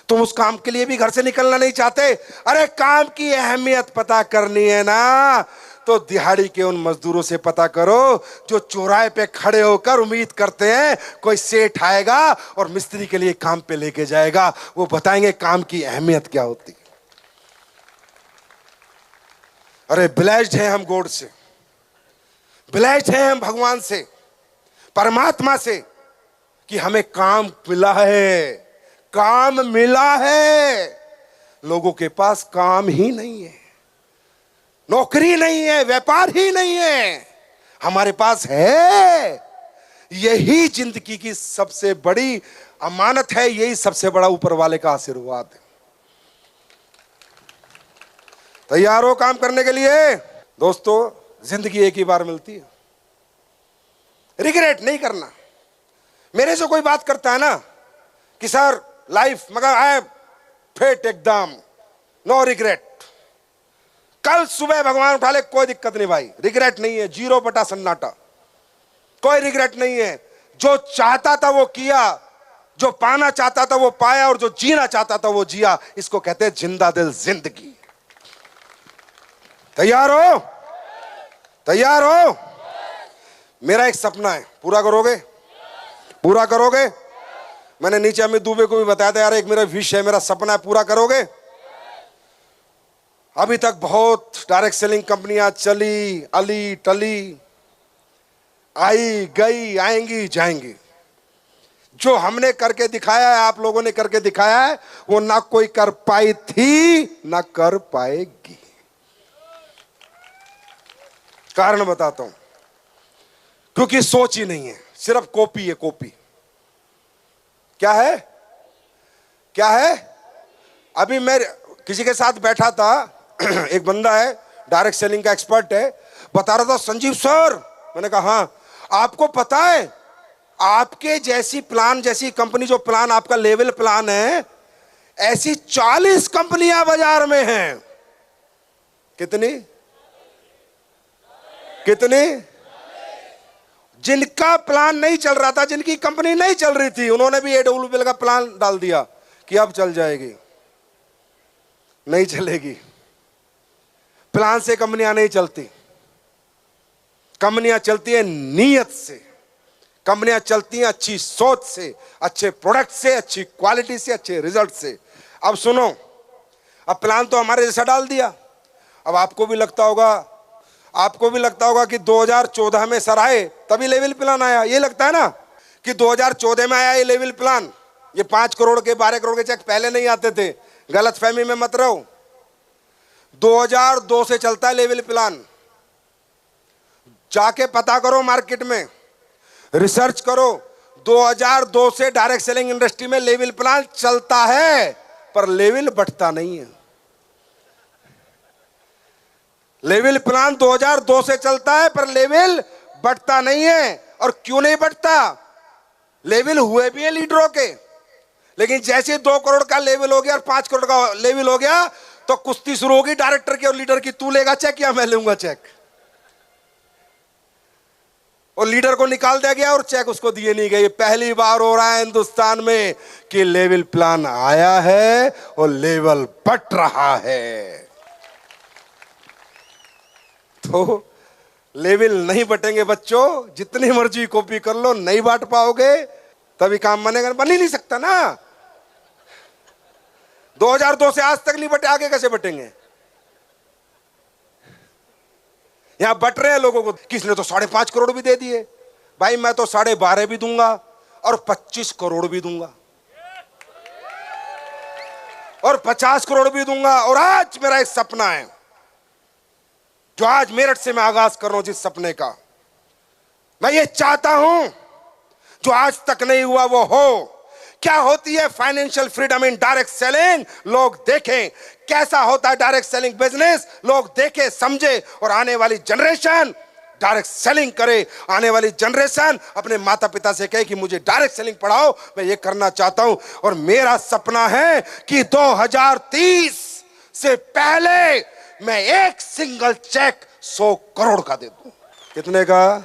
तुम उस काम के लिए भी घर से निकलना नहीं चाहते। अरे काम की अहमियत पता करनी है ना, तो दिहाड़ी के उन मजदूरों से पता करो जो चौराहे पे खड़े होकर उम्मीद करते हैं कोई सेठ आएगा और मिस्त्री के लिए काम पे लेके जाएगा। वो बताएंगे काम की अहमियत क्या होती है। अरे ब्लेस्ड हैं हम गॉड से, ब्लेस्ड हैं हम भगवान से, परमात्मा से, कि हमें काम मिला है, काम मिला है। लोगों के पास काम ही नहीं है, नौकरी नहीं है, व्यापार ही नहीं है। हमारे पास है। यही जिंदगी की सबसे बड़ी अमानत है, यही सबसे बड़ा ऊपर वाले का आशीर्वाद है। तैयार हो काम करने के लिए? दोस्तों, जिंदगी एक ही बार मिलती है, रिग्रेट नहीं करना। मेरे से कोई बात करता है ना कि सर लाइफ मगर आए फिट एकदम, नो रिग्रेट, कल सुबह भगवान उठा ले, कोई दिक्कत नहीं भाई, रिग्रेट नहीं है, 0 सन्नाटा, कोई रिग्रेट नहीं है। जो चाहता था वो किया, जो पाना चाहता था वो पाया, और जो जीना चाहता था वो जिया। इसको कहते हैं जिंदा दिल जिंदगी। तैयार हो? तैयार हो? मेरा एक सपना है, पूरा करोगे? पूरा करोगे? मैंने नीचे अमित दुबे को भी बताया था, यार एक मेरा विश है, मेरा सपना है, पूरा करोगे? अभी तक बहुत डायरेक्ट सेलिंग कंपनियां चली, अली टली, आई गई, आएंगी जाएंगी। जो हमने करके दिखाया है, आप लोगों ने करके दिखाया है, वो ना कोई कर पाई थी ना कर पाएगी। कारण बताता हूं, क्योंकि सोच ही नहीं है, सिर्फ कॉपी है, कॉपी। क्या है? क्या है? अभी मैं किसी के साथ बैठा था, एक बंदा है डायरेक्ट सेलिंग का एक्सपर्ट है, बता रहा था, संजीव सर, मैंने कहा हाँ, आपको पता है आपके जैसी प्लान, जैसी कंपनी, जो प्लान आपका लेवल प्लान है, ऐसी 40 कंपनियां बाजार में हैं। कितनी? कितनी? जिनका प्लान नहीं चल रहा था, जिनकी कंपनी नहीं चल रही थी, उन्होंने भी AWL का प्लान डाल दिया कि अब चल जाएगी। नहीं चलेगी। प्लान से कंपनियां नहीं चलती, कंपनियां चलती है नीयत से, कंपनियां चलती हैं अच्छी सोच से, अच्छे प्रोडक्ट से, अच्छी क्वालिटी से, अच्छे रिजल्ट से। अब सुनो, अब प्लान तो हमारे जैसा डाल दिया। अब आपको भी लगता होगा कि 2014 में सर आए तभी लेवल प्लान आया। ये लगता है ना कि 2014 में आया ये लेवल प्लान। ये 5 करोड़ के 12 करोड़ के चेक पहले नहीं आते थे, गलत फहमी में मत रहो। 2002 से चलता है लेवल प्लान। जाके पता करो, मार्केट में रिसर्च करो, 2002 से डायरेक्ट सेलिंग इंडस्ट्री में लेवल प्लान चलता है, पर लेवल बढ़ता नहीं है। लेवल प्लान 2002 से चलता है, पर लेवल बढ़ता नहीं है। और क्यों नहीं बढ़ता? लेवल हुए भी हैं लीडरों के, लेकिन जैसे 2 करोड़ का लेवल हो गया और 5 करोड़ का लेवल हो गया, तो कुश्ती शुरू होगी डायरेक्टर की और लीडर की, तू लेगा चेक या मैं लूंगा चेक। और लीडर को निकाल दिया गया और चेक उसको दिए नहीं गए। पहली बार हो रहा है हिंदुस्तान में कि लेवल प्लान आया है और लेवल बढ़ रहा है। तो लेवल नहीं बटेंगे बच्चों, जितनी मर्जी कॉपी कर लो, नहीं बांट पाओगे, तभी काम बनेगा। बन ही नहीं सकता ना। 2002 से आज तक नहीं बटे, आगे कैसे बटेंगे? यहां बट रहे हैं लोगों को। किसने तो 5.5 करोड़ भी दे दिए। भाई मैं तो 12.5 भी दूंगा और 25 करोड़ भी दूंगा और 50 करोड़ भी दूंगा। और आज मेरा एक सपना है, जो आज मेरठ से मैं आगाज कर रहा हूं, जिस सपने का मैं ये चाहता हूं जो आज तक नहीं हुआ वो हो। क्या होती है financial freedom in direct selling, लोग देखें। कैसा होता है डायरेक्ट सेलिंग बिजनेस, लोग देखे समझे, और आने वाली जनरेशन डायरेक्ट सेलिंग करे। आने वाली जनरेशन अपने माता पिता से कहे कि मुझे डायरेक्ट सेलिंग पढ़ाओ, मैं ये करना चाहता हूं। और मेरा सपना है कि 2030 से पहले मैं एक सिंगल चेक 100 करोड़ का दे दूं। कितने का?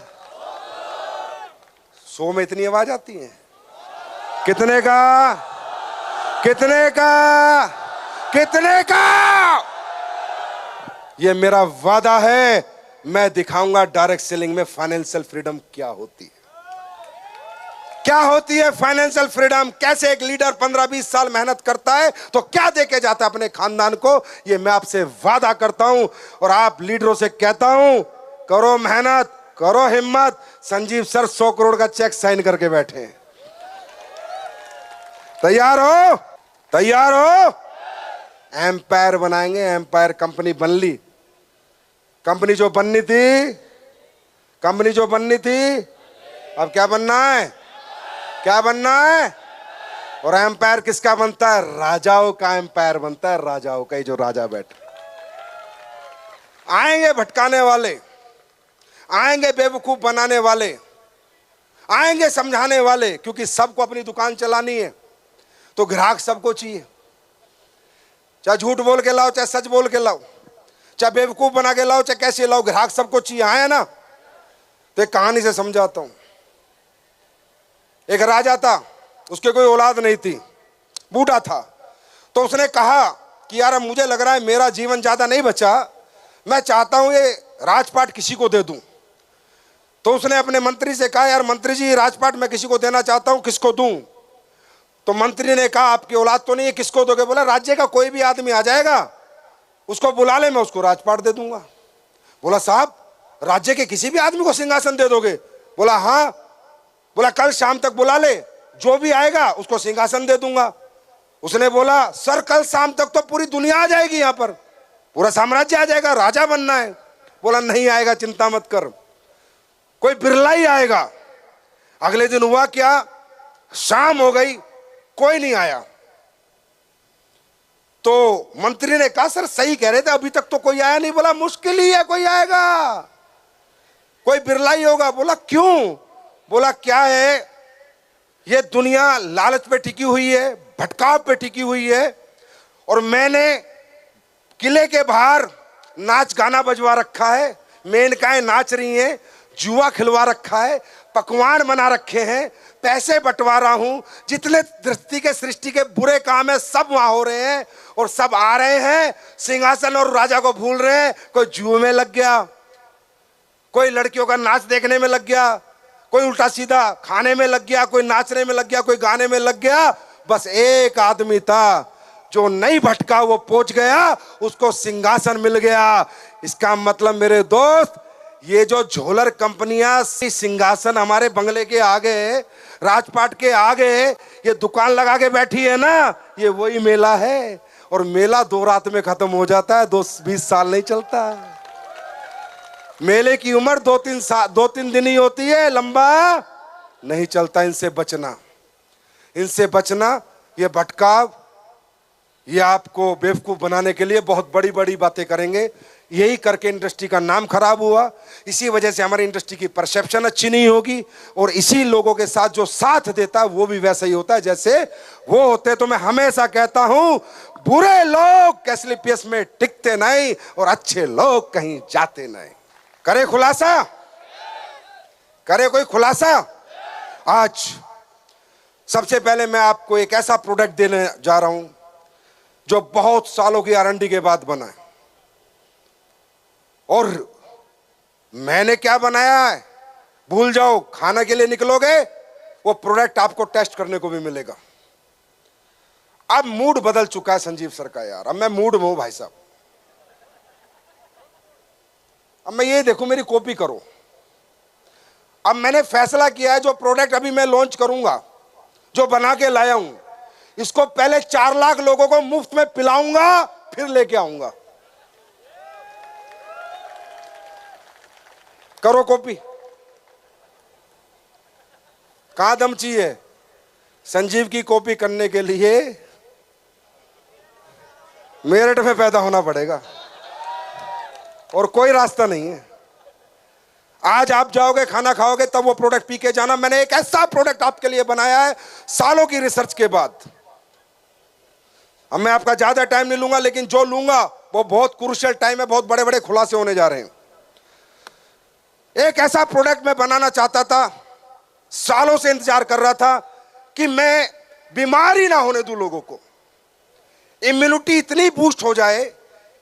100 में इतनी आवाज आती है? कितने का? कितने का? कितने का? ये मेरा वादा है। मैं दिखाऊंगा डायरेक्ट सेलिंग में फाइनेंशियल फ्रीडम क्या होती है। क्या होती है फाइनेंशियल फ्रीडम, कैसे एक लीडर 15-20 साल मेहनत करता है तो क्या देके जाता है अपने खानदान को, ये मैं आपसे वादा करता हूं। और आप लीडरों से कहता हूं, करो मेहनत, करो हिम्मत। संजीव सर 100 करोड़ का चेक साइन करके बैठे। तैयार हो? तैयार हो? एम्पायर बनाएंगे, एम्पायर। कंपनी बन ली, कंपनी जो बननी थी, कंपनी जो बननी थी, अब क्या बनना है? क्या बनना है? और एम्पायर किसका बनता है? राजाओं का एम्पायर बनता है, राजाओं का। ही जो राजा बैठे। आएंगे भटकाने वाले, आएंगे बेवकूफ बनाने वाले, आएंगे समझाने वाले, क्योंकि सबको अपनी दुकान चलानी है तो ग्राहक सबको चाहिए। चाहे झूठ बोल के लाओ, चाहे सच बोल के लाओ, चाहे बेवकूफ बना के लाओ, चाहे कैसे लाओ, ग्राहक सबको चाहिए। आए ना? तो एक कहानी से समझाता हूं। एक राजा था, उसके कोई औलाद नहीं थी, बूढ़ा था। तो उसने कहा कि यार अब मुझे लग रहा है मेरा जीवन ज्यादा नहीं बचा, मैं चाहता हूं ये राजपाट किसी को दे दूं। तो उसने अपने मंत्री से कहा, यार मंत्री जी राजपाट मैं किसी को देना चाहता हूं, किसको दूं? तो मंत्री ने कहा, आपकी औलाद तो नहीं है, किसको दोगे? बोला, राज्य का कोई भी आदमी आ जाएगा, उसको बुला ले, मैं उसको राजपाट दे दूंगा। बोला, साहब राज्य के किसी भी आदमी को सिंहासन दे दोगे? बोला, हाँ। बोला, कल शाम तक बुला ले, जो भी आएगा उसको सिंहासन दे दूंगा। उसने बोला, सर कल शाम तक तो पूरी दुनिया आ जाएगी, यहां पर पूरा साम्राज्य आ जाएगा, राजा बनना है। बोला, नहीं आएगा, चिंता मत कर, कोई बिरला ही आएगा। अगले दिन हुआ क्या, शाम हो गई, कोई नहीं आया। तो मंत्री ने कहा, सर सही कह रहे थे, अभी तक तो कोई आया नहीं। बोला, मुश्किल ही है, कोई आएगा, कोई बिरला ही होगा। बोला, क्यों? बोला, क्या है, ये दुनिया लालच पे टिकी हुई है, भटकाव पे टिकी हुई है, और मैंने किले के बाहर नाच गाना बजवा रखा है, मेनकाएं नाच रही हैं, जुआ खिलवा रखा है, पकवान बना रखे हैं, पैसे बंटवा रहा हूं, जितने सृष्टि के बुरे काम है सब वहां हो रहे हैं, और सब आ रहे हैं, सिंहासन और राजा को भूल रहे हैं। कोई जुए में लग गया, कोई लड़कियों का नाच देखने में लग गया, कोई उल्टा सीधा खाने में लग गया, कोई नाचने में लग गया, कोई गाने में लग गया। बस एक आदमी था जो नहीं भटका, वो पहुंच गया, उसको सिंहासन मिल गया। इसका मतलब मेरे दोस्त, ये जो झोलर कंपनियां सिंहासन हमारे बंगले के आगे, राजपाट के आगे ये दुकान लगा के बैठी है ना, ये वही मेला है। और मेला 2 रात में खत्म हो जाता है, 20 साल नहीं चलता। मेले की उम्र 2-3 दिन ही होती है, लंबा नहीं चलता। इनसे बचना, इनसे बचना। ये भटकाव, ये आपको बेवकूफ बनाने के लिए बहुत बड़ी बड़ी बातें करेंगे। यही करके इंडस्ट्री का नाम खराब हुआ, इसी वजह से हमारी इंडस्ट्री की परसेप्शन अच्छी नहीं होगी, और इसी लोगों के साथ जो साथ देता है वो भी वैसा ही होता है जैसे वो होते। तो मैं हमेशा कहता हूं, बुरे लोग कैसलिपियस में टिकते नहीं, और अच्छे लोग कहीं जाते नहीं। करे खुलासा, करे कोई खुलासा? आज सबसे पहले मैं आपको एक ऐसा प्रोडक्ट देने जा रहा हूं जो बहुत सालों की R&D के बाद बना है। और मैंने क्या बनाया है भूल जाओ, खाना के लिए निकलोगे वो प्रोडक्ट आपको टेस्ट करने को भी मिलेगा। अब मूड बदल चुका है संजीव सर का यार, अब मैं मूड में हूं भाई साहब। अब मैं ये देखो, मेरी कॉपी करो। अब मैंने फैसला किया है, जो प्रोडक्ट अभी मैं लॉन्च करूंगा, जो बना के लाया हूं, इसको पहले 4 लाख लोगों को मुफ्त में पिलाऊंगा, फिर लेके आऊंगा। करो कॉपी। कहां दम चाहिए? संजीव की कॉपी करने के लिए मेरठ में पैदा होना पड़ेगा, और कोई रास्ता नहीं है। आज आप जाओगे, खाना खाओगे, तब वो प्रोडक्ट पी के जाना। मैंने एक ऐसा प्रोडक्ट आपके लिए बनाया है सालों की रिसर्च के बाद। अब मैं आपका ज्यादा टाइम नहीं लूंगा, लेकिन जो लूंगा वो बहुत क्रूशियल टाइम है, बहुत बड़े बड़े खुलासे होने जा रहे हैं। एक ऐसा प्रोडक्ट मैं बनाना चाहता था, सालों से इंतजार कर रहा था कि मैं बीमारी ना होने दूं लोगों को। इम्यूनिटी इतनी बूस्ट हो जाए,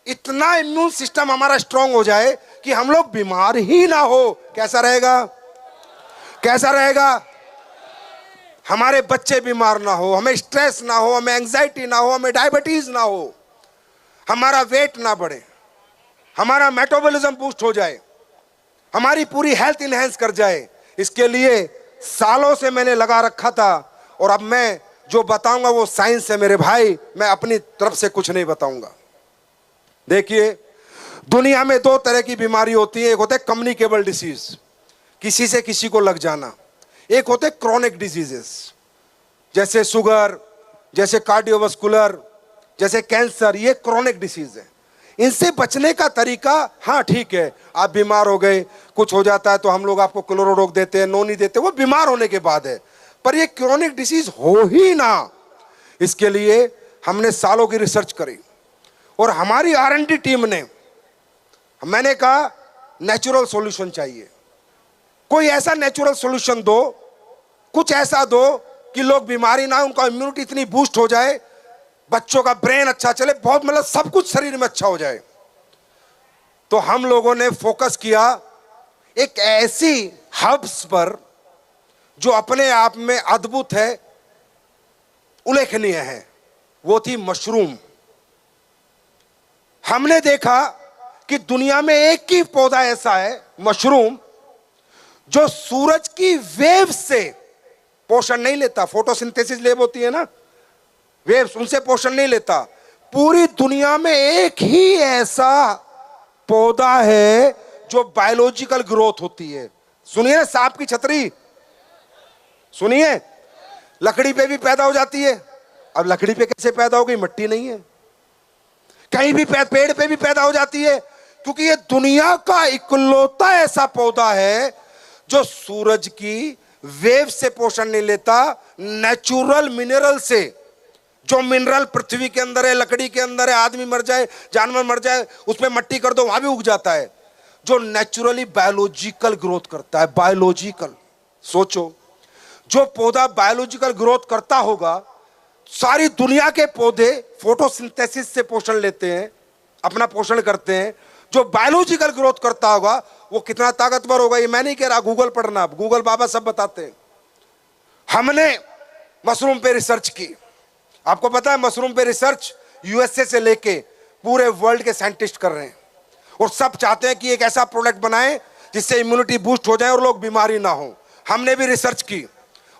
इतना इम्यून सिस्टम हमारा स्ट्रांग हो जाए कि हम लोग बीमार ही ना हो। कैसा रहेगा? कैसा रहेगा? हमारे बच्चे बीमार ना हो, हमें स्ट्रेस ना हो, हमें एंजाइटी ना हो, हमें डायबिटीज ना हो, हमारा वेट ना बढ़े, हमारा मेटाबॉलिज्म बूस्ट हो जाए, हमारी पूरी हेल्थ इनहेंस कर जाए। इसके लिए सालों से मैंने लगा रखा था, और अब मैं जो बताऊंगा वो साइंस है मेरे भाई, मैं अपनी तरफ से कुछ नहीं बताऊंगा। देखिए, दुनिया में 2 तरह की बीमारी होती है। एक होता है कम्युनिकेबल डिसीज, किसी से किसी को लग जाना। एक होते हैं क्रॉनिक डिजीजेस, जैसे शुगर, जैसे कार्डियोवास्कुलर, जैसे कैंसर। ये क्रॉनिक डिसीज है। इनसे बचने का तरीका, हाँ ठीक है, आप बीमार हो गए, कुछ हो जाता है तो हम लोग आपको क्लोरोडॉग देते हैं, नोनी देते हैं, वो बीमार होने के बाद है। पर ये क्रॉनिक डिसीज हो ही ना, इसके लिए हमने सालों की रिसर्च करी, और हमारी R&D टीम ने, मैंने कहा नेचुरल सॉल्यूशन चाहिए, कोई ऐसा नेचुरल सॉल्यूशन दो, कुछ ऐसा दो कि लोग बीमारी ना, उनका इम्यूनिटी इतनी बूस्ट हो जाए, बच्चों का ब्रेन अच्छा चले, बहुत मतलब सब कुछ शरीर में अच्छा हो जाए। तो हम लोगों ने फोकस किया एक ऐसी हब्स पर जो अपने आप में अद्भुत है, उल्लेखनीय है, वो थी मशरूम। हमने देखा कि दुनिया में एक ही पौधा ऐसा है, मशरूम, जो सूरज की वेव से पोषण नहीं लेता। फोटोसिंथेसिस लेब होती है ना, वेव्स, उनसे पोषण नहीं लेता। पूरी दुनिया में एक ही ऐसा पौधा है जो बायोलॉजिकल ग्रोथ होती है। सुनिए ना, सांप की छतरी सुनिए, लकड़ी पे भी पैदा हो जाती है। अब लकड़ी पे कैसे पैदा हो गई? मिट्टी नहीं है। कहीं भी पेड़ पे भी पैदा हो जाती है, क्योंकि ये दुनिया का इकलौता ऐसा पौधा है जो सूरज की वेव से पोषण नहीं लेता, नेचुरल मिनरल से। जो मिनरल पृथ्वी के अंदर है, लकड़ी के अंदर है, आदमी मर जाए, जानवर मर जाए, उसमें मट्टी कर दो, वहां भी उग जाता है। जो नेचुरली बायोलॉजिकल ग्रोथ करता है, बायोलॉजिकल। सोचो, जो पौधा बायोलॉजिकल ग्रोथ करता होगा, सारी दुनिया के पौधे फोटोसिंथेसिस से पोषण लेते हैं, अपना पोषण करते हैं। जो बायोलॉजिकल ग्रोथ करता होगा वो कितना ताकतवर होगा, ये मैं नहीं कह रहा, गूगल पढ़ना, गूगल बाबा सब बताते हैं। हमने मशरूम पे रिसर्च की। आपको पता है, मशरूम पे रिसर्च यूएसए से लेके पूरे वर्ल्ड के साइंटिस्ट कर रहे हैं, और सब चाहते हैं कि एक ऐसा प्रोडक्ट बनाएं जिससे इम्यूनिटी बूस्ट हो जाए और लोग बीमारी ना हो। हमने भी रिसर्च की,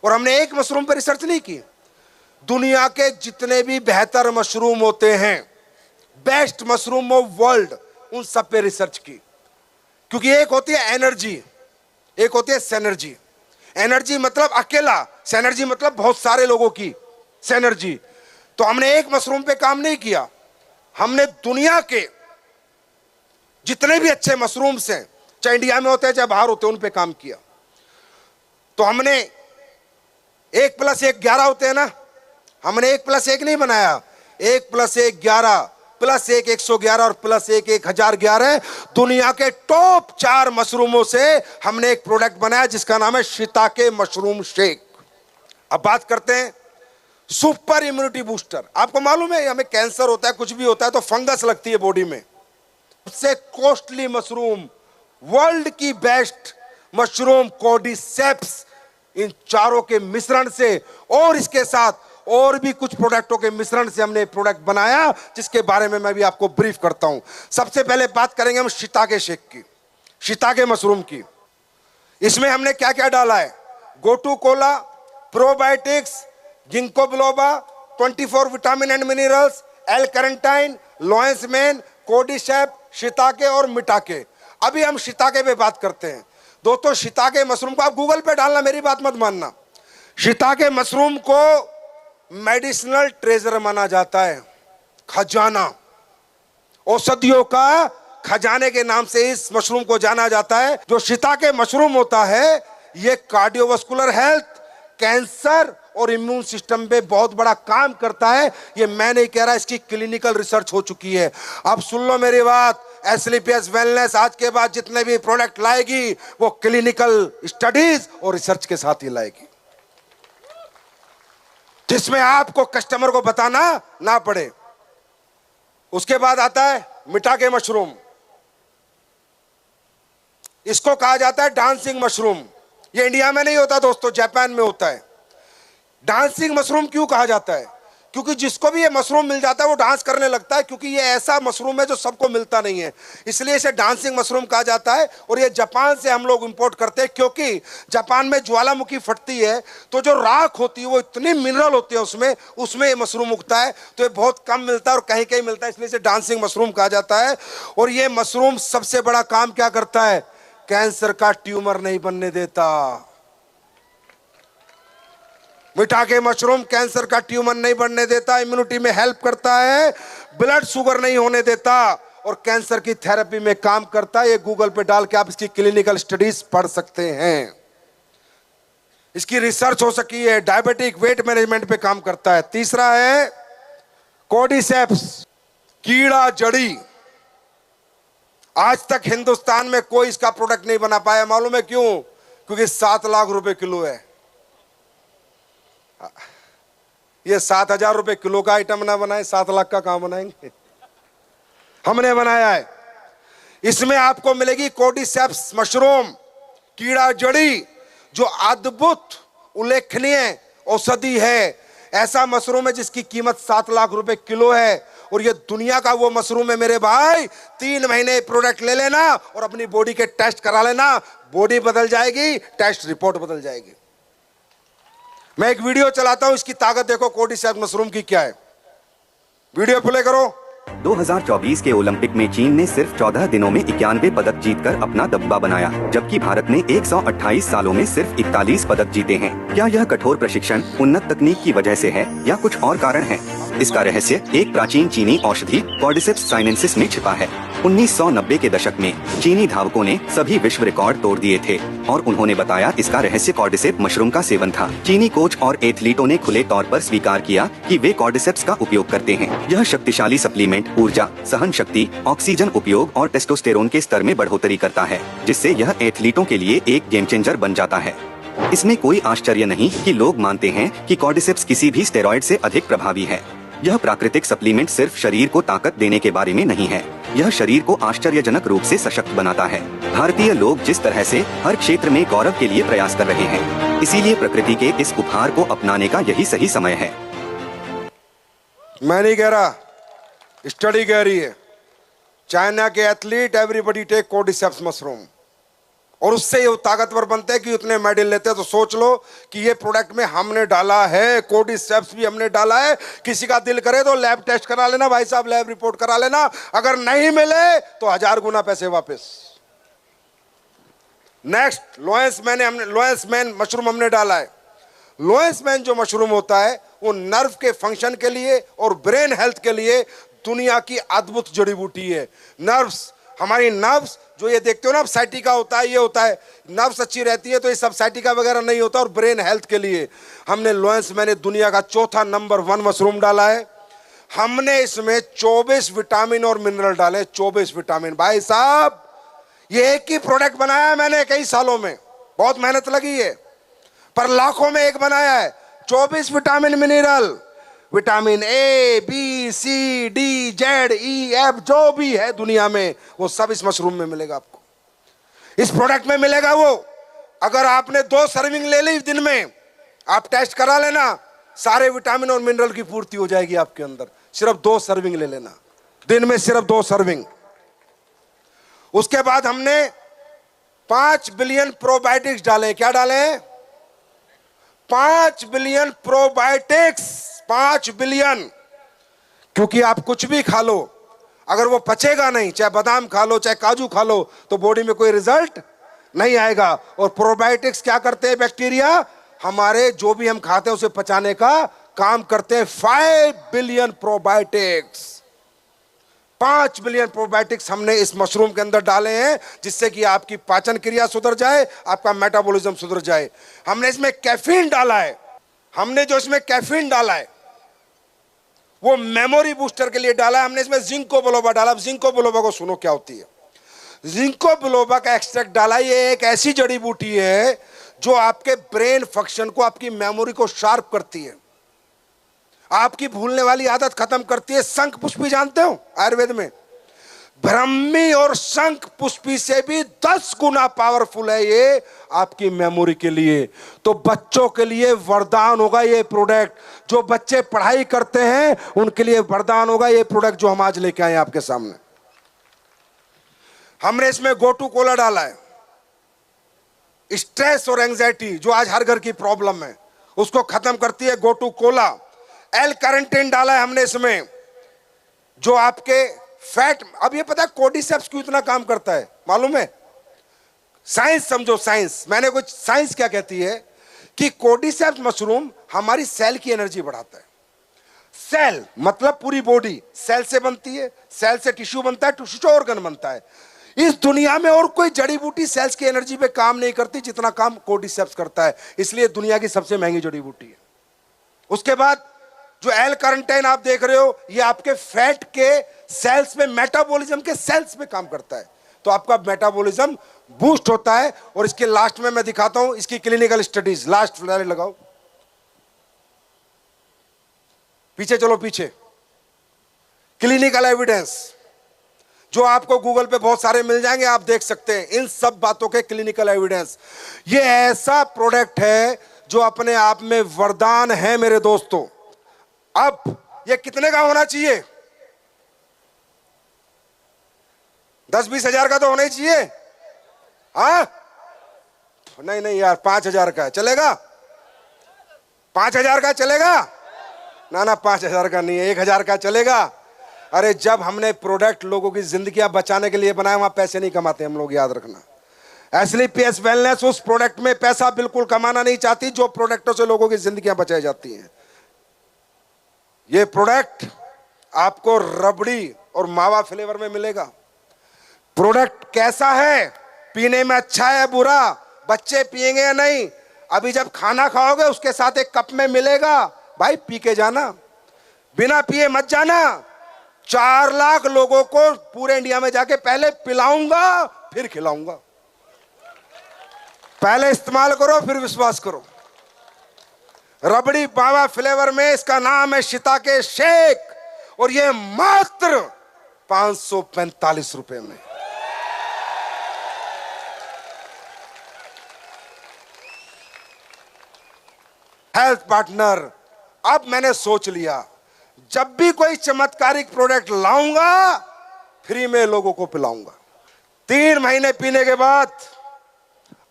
और हमने एक मशरूम पे रिसर्च नहीं की, दुनिया के जितने भी बेहतर मशरूम होते हैं, बेस्ट मशरूम ऑफ वर्ल्ड, उन सब पे रिसर्च की। क्योंकि एक होती है एनर्जी, एक होती है सेनर्जी। एनर्जी मतलब अकेला, सेनर्जी मतलब बहुत सारे लोगों की सेनर्जी। तो हमने एक मशरूम पे काम नहीं किया, हमने दुनिया के जितने भी अच्छे मशरूम्स हैं, चाहे इंडिया में होते हैं चाहे बाहर होते हैं, उन पे काम किया। तो हमने 1+1 11 होते हैं ना, हमने 1+1 नहीं बनाया, 1+1 11, +1 111 और +1 1011। दुनिया के टॉप 4 मशरूमों से हमने एक प्रोडक्ट बनाया जिसका नाम है शिताके मशरूम शेक। अब बात करते हैं सुपर इम्यूनिटी बूस्टर। आपको मालूम है, हमें कैंसर होता है, कुछ भी होता है तो फंगस लगती है बॉडी में। सबसे कॉस्टली मशरूम, वर्ल्ड की बेस्ट मशरूम कोर्डिसेप्स, इन चारों के मिश्रण से और इसके साथ और भी कुछ प्रोडक्टों के मिश्रण से हमने प्रोडक्ट बनाया, जिसके बारे में मैं भी आपको ब्रीफ करता हूं। सबसे पहले बात करेंगे हम शिताके शेक की, शिताके मशरूम की। इसमें हमने क्या क्या डाला है? Gotu kola, probiotics, ginkgo biloba, 24 vitamin and minerals, L carnitine, lion's mane, cordyceps, shiitake और मिटाके। अभी हम शिताके पे बात करते हैं। दोस्तों, शिताके मशरूम को आप गूगल पे डालना, मेरी बात मत मानना। शिताके मशरूम को मेडिसिनल ट्रेजर माना जाता है, खजाना, औषधियों का खजाने के नाम से इस मशरूम को जाना जाता है। जो शिताके मशरूम होता है, ये कार्डियोवास्कुलर हेल्थ, कैंसर और इम्यून सिस्टम पे बहुत बड़ा काम करता है। ये मैं नहीं कह रहा, इसकी क्लिनिकल रिसर्च हो चुकी है। अब सुन लो मेरी बात, एस्क्लेपियस वेलनेस आज के बाद जितने भी प्रोडक्ट लाएगी वो क्लिनिकल स्टडीज और रिसर्च के साथ ही लाएगी, जिसमें आपको कस्टमर को बताना ना पड़े। उसके बाद आता है मिटाके मशरूम। इसको कहा जाता है डांसिंग मशरूम। ये इंडिया में नहीं होता दोस्तों, जापान में होता है। डांसिंग मशरूम क्यों कहा जाता है? क्योंकि जिसको भी ये मशरूम मिल जाता है वो डांस करने लगता है, क्योंकि ये ऐसा मशरूम है जो सबको मिलता नहीं है, इसलिए इसे डांसिंग मशरूम कहा जाता है। और ये जापान से हम लोग इंपोर्ट करते हैं, क्योंकि जापान में ज्वालामुखी फटती है तो जो राख होती है वो इतनी मिनरल होती है उसमें ये मशरूम उगता है, तो ये बहुत कम मिलता है और कहीं कहीं मिलता है, इसलिए इसे डांसिंग मशरूम कहा जाता है। और ये मशरूम सबसे बड़ा काम क्या करता है? कैंसर का ट्यूमर नहीं बनने देता। मिटाके मशरूम कैंसर का ट्यूमर नहीं बनने देता, इम्यूनिटी में हेल्प करता है, ब्लड शुगर नहीं होने देता और कैंसर की थेरेपी में काम करता है। ये गूगल पे डाल के आप इसकी क्लिनिकल स्टडीज पढ़ सकते हैं। इसकी रिसर्च हो सकी है, डायबिटिक वेट मैनेजमेंट पे काम करता है। तीसरा है कोर्डिसेप्स, कीड़ा जड़ी। आज तक हिंदुस्तान में कोई इसका प्रोडक्ट नहीं बना पाया। मालूम है क्यों? क्योंकि 7 लाख रुपए किलो है। ये 7,000 रुपए किलो का आइटम ना बनाए, 7 लाख का कहां बनाएंगे? हमने बनाया है। इसमें आपको मिलेगी कोर्डिसेप्स मशरूम, कीड़ा जड़ी जो अद्भुत उल्लेखनीय औषधि है, ऐसा मशरूम है जिसकी कीमत 7 लाख रुपए किलो है। और ये दुनिया का वो मशरूम है मेरे भाई, 3 महीने प्रोडक्ट ले लेना और अपनी बॉडी के टेस्ट करा लेना, बॉडी बदल जाएगी, टेस्ट रिपोर्ट बदल जाएगी। मैं एक वीडियो चलाता हूं, इसकी ताकत देखो कोर्डिसेप्स मशरूम की क्या है। वीडियो प्ले करो। 2024 के ओलंपिक में चीन ने सिर्फ 14 दिनों में 91 पदक जीतकर अपना दबदबा बनाया, जबकि भारत ने 128 सालों में सिर्फ 41 पदक जीते हैं। क्या यह कठोर प्रशिक्षण, उन्नत तकनीक की वजह से है या कुछ और कारण है? इसका रहस्य एक प्राचीन चीनी औषधि कॉर्डिसेप्स साइनेंसिस में छिपा है। 1990 के दशक में चीनी धावकों ने सभी विश्व रिकॉर्ड तोड़ दिए थे और उन्होंने बताया इसका रहस्य कॉर्डिसेप्स मशरूम का सेवन था। चीनी कोच और एथलीटों ने खुले तौर पर स्वीकार किया कि वे कॉर्डिसेप्स का उपयोग करते हैं। यह शक्तिशाली सप्लीमेंट ऊर्जा, सहन शक्ति, ऑक्सीजन उपयोग और टेस्टोस्टेरोन के स्तर में बढ़ोतरी करता है, जिससे यह एथलीटों के लिए एक गेम चेंजर बन जाता है। इसमें कोई आश्चर्य नहीं कि लोग मानते हैं कि कॉर्डिसेप्स किसी भी स्टेरॉइड से अधिक प्रभावी है। यह प्राकृतिक सप्लीमेंट सिर्फ शरीर को ताकत देने के बारे में नहीं है, यह शरीर को आश्चर्यजनक रूप से सशक्त बनाता है। भारतीय लोग जिस तरह से हर क्षेत्र में गौरव के लिए प्रयास कर रहे हैं, इसीलिए प्रकृति के इस उपहार को अपनाने का यही सही समय है। मैं नहीं कह रहा, स्टडी कह रही है। चाइना के एथलीट एवरीबॉडी टेक कोर्डिसेप्स मशरूम और उससे ये ताकतवर बनते हैं कि उतने मेडल लेते हैं। तो सोच लो कि ये प्रोडक्ट में हमने डाला है, कोर्डिसेप्स भी हमने डाला है। किसी का दिल करे तो लैब टेस्ट करा लेना भाई साहब, लैब रिपोर्ट करा लेना। अगर नहीं मिले तो 1000 गुना पैसे वापस। नेक्स्ट लोएंस मैन मशरूम हमने डाला है। लोएंस मैन जो मशरूम होता है वो नर्व के फंक्शन के लिए और ब्रेन हेल्थ के लिए दुनिया की अद्भुत जड़ी बूटी है। नर्व्स, हमारी नर्व्स जो ये देखते हो ना, साइटिका होता है, ये होता है, नर्व्स अच्छी रहती है तो ये सब साइटिका वगैरह नहीं होता। और ब्रेन हेल्थ के लिए हमने लोएंस मैंने दुनिया का चौथा नंबर 1 मशरूम डाला है। हमने इसमें 24 विटामिन और मिनरल डाले, 24 विटामिन। भाई साहब ये एक ही प्रोडक्ट बनाया है मैंने कई सालों में, बहुत मेहनत लगी है, पर लाखों में एक बनाया है। 24 vitamin mineral, vitamin A, B, C, D, Z, E, F जो भी है दुनिया में वो सब इस मशरूम में मिलेगा आपको, इस प्रोडक्ट में मिलेगा वो। अगर आपने 2 सर्विंग ले ली दिन में, आप टेस्ट करा लेना, सारे विटामिन और मिनरल की पूर्ति हो जाएगी आपके अंदर। सिर्फ 2 सर्विंग ले लेना दिन में, सिर्फ 2 सर्विंग। उसके बाद हमने 5 बिलियन प्रोबायोटिक्स डाले। क्या डाले? 5 बिलियन प्रोबायोटिक्स, 5 बिलियन। क्योंकि आप कुछ भी खा लो, अगर वो पचेगा नहीं, चाहे बादाम खा लो, चाहे काजू खा लो, तो बॉडी में कोई रिजल्ट नहीं आएगा। और प्रोबायोटिक्स क्या करते हैं? बैक्टीरिया हमारे जो भी हम खाते हैं उसे पचाने का काम करते हैं। 5 बिलियन प्रोबायोटिक्स, 5 बिलियन प्रोबायोटिक्स हमने इस मशरूम के अंदर डाले हैं, जिससे कि आपकी पाचन क्रिया सुधर जाए, आपका मेटाबॉलिज्म सुधर जाए। हमने इसमें कैफीन डाला है। हमने जो इसमें कैफीन डाला है वो मेमोरी बूस्टर के लिए डाला है। हमने इसमें जिंको बिलोबा डाला। जिंको बिलोबा को सुनो क्या होती है। जिंको बिलोबा का एक्सट्रैक्ट डाला। ये एक ऐसी जड़ी बूटी है जो आपके ब्रेन फंक्शन को, आपकी मेमोरी को शार्प करती है, आपकी भूलने वाली आदत खत्म करती है। शंख पुष्पी जानते हो आयुर्वेद में? ब्रह्मी और शंख पुष्पी से भी 10 गुना पावरफुल है ये आपकी मेमोरी के लिए। तो बच्चों के लिए वरदान होगा ये प्रोडक्ट। जो बच्चे पढ़ाई करते हैं उनके लिए वरदान होगा ये प्रोडक्ट जो हम आज लेके आए आपके सामने। हमने इसमें गोटू कोला डाला है। स्ट्रेस और एंजाइटी जो आज हर घर की प्रॉब्लम है उसको खत्म करती है गोटू कोला। एल कैरेंटीन डाला है हमने इसमें, जो आपके फैट। अब ये पता है कोर्डिसेप्स क्यों इतना काम करता है मालूम है? साइंस समझो, साइंस। मैंने कुछ साइंस क्या कहती है कि कोर्डिसेप्स मशरूम हमारी सेल की एनर्जी बढ़ाता है। सेल मतलब पूरी बॉडी सेल से बनती है, सेल से टिश्यू बनता है, टिश्यू से ऑर्गन बनता है। इस दुनिया में और कोई जड़ी बूटी सेल्स की एनर्जी पे काम नहीं करती जितना काम कोर्डिसेप्स करता है, इसलिए दुनिया की सबसे महंगी जड़ी बूटी है। उसके बाद जो एल कैरेंटीन आप देख रहे हो, ये आपके फैट के सेल्स में, मेटाबॉलिज्म के सेल्स में काम करता है, तो आपका मेटाबॉलिज्म बूस्ट होता है। और इसके लास्ट में मैं दिखाता हूं इसकी क्लिनिकल स्टडीज। लास्ट फ्लैश लगाओ, पीछे चलो पीछे। क्लिनिकल एविडेंस जो आपको गूगल पे बहुत सारे मिल जाएंगे, आप देख सकते हैं इन सब बातों के क्लिनिकल एविडेंस। ये ऐसा प्रोडक्ट है जो अपने आप में वरदान है मेरे दोस्तों। अब ये कितने का होना चाहिए? 10-20 हजार का तो होना ही चाहिए। हाँ, नहीं नहीं यार, 5,000 का चलेगा? 5,000 का चलेगा? ना ना, 5,000 का नहीं है, 1,000 का चलेगा। अरे जब हमने प्रोडक्ट लोगों की जिंदगियां बचाने के लिए बनाया, वहां पैसे नहीं कमाते हम लोग, याद रखना। एस्लीपियस वेलनेस उस प्रोडक्ट में पैसा बिल्कुल कमाना नहीं चाहती जो प्रोडक्टों से लोगों की जिंदगियां बचाई जाती हैं। ये प्रोडक्ट आपको रबड़ी और मावा फ्लेवर में मिलेगा। प्रोडक्ट कैसा है? पीने में अच्छा है बुरा? बच्चे पिएंगे या नहीं? अभी जब खाना खाओगे उसके साथ एक कप में मिलेगा, भाई पी के जाना, बिना पिए मत जाना। 4 लाख लोगों को पूरे इंडिया में जाके पहले पिलाऊंगा फिर खिलाऊंगा। पहले इस्तेमाल करो फिर विश्वास करो। रबड़ी मावा फ्लेवर में, इसका नाम है शिताके शेक और ये मात्र 545 रुपए में। हेल्थ पार्टनर, अब मैंने सोच लिया जब भी कोई चमत्कारिक प्रोडक्ट लाऊंगा फ्री में लोगों को पिलाऊंगा। 3 महीने पीने के बाद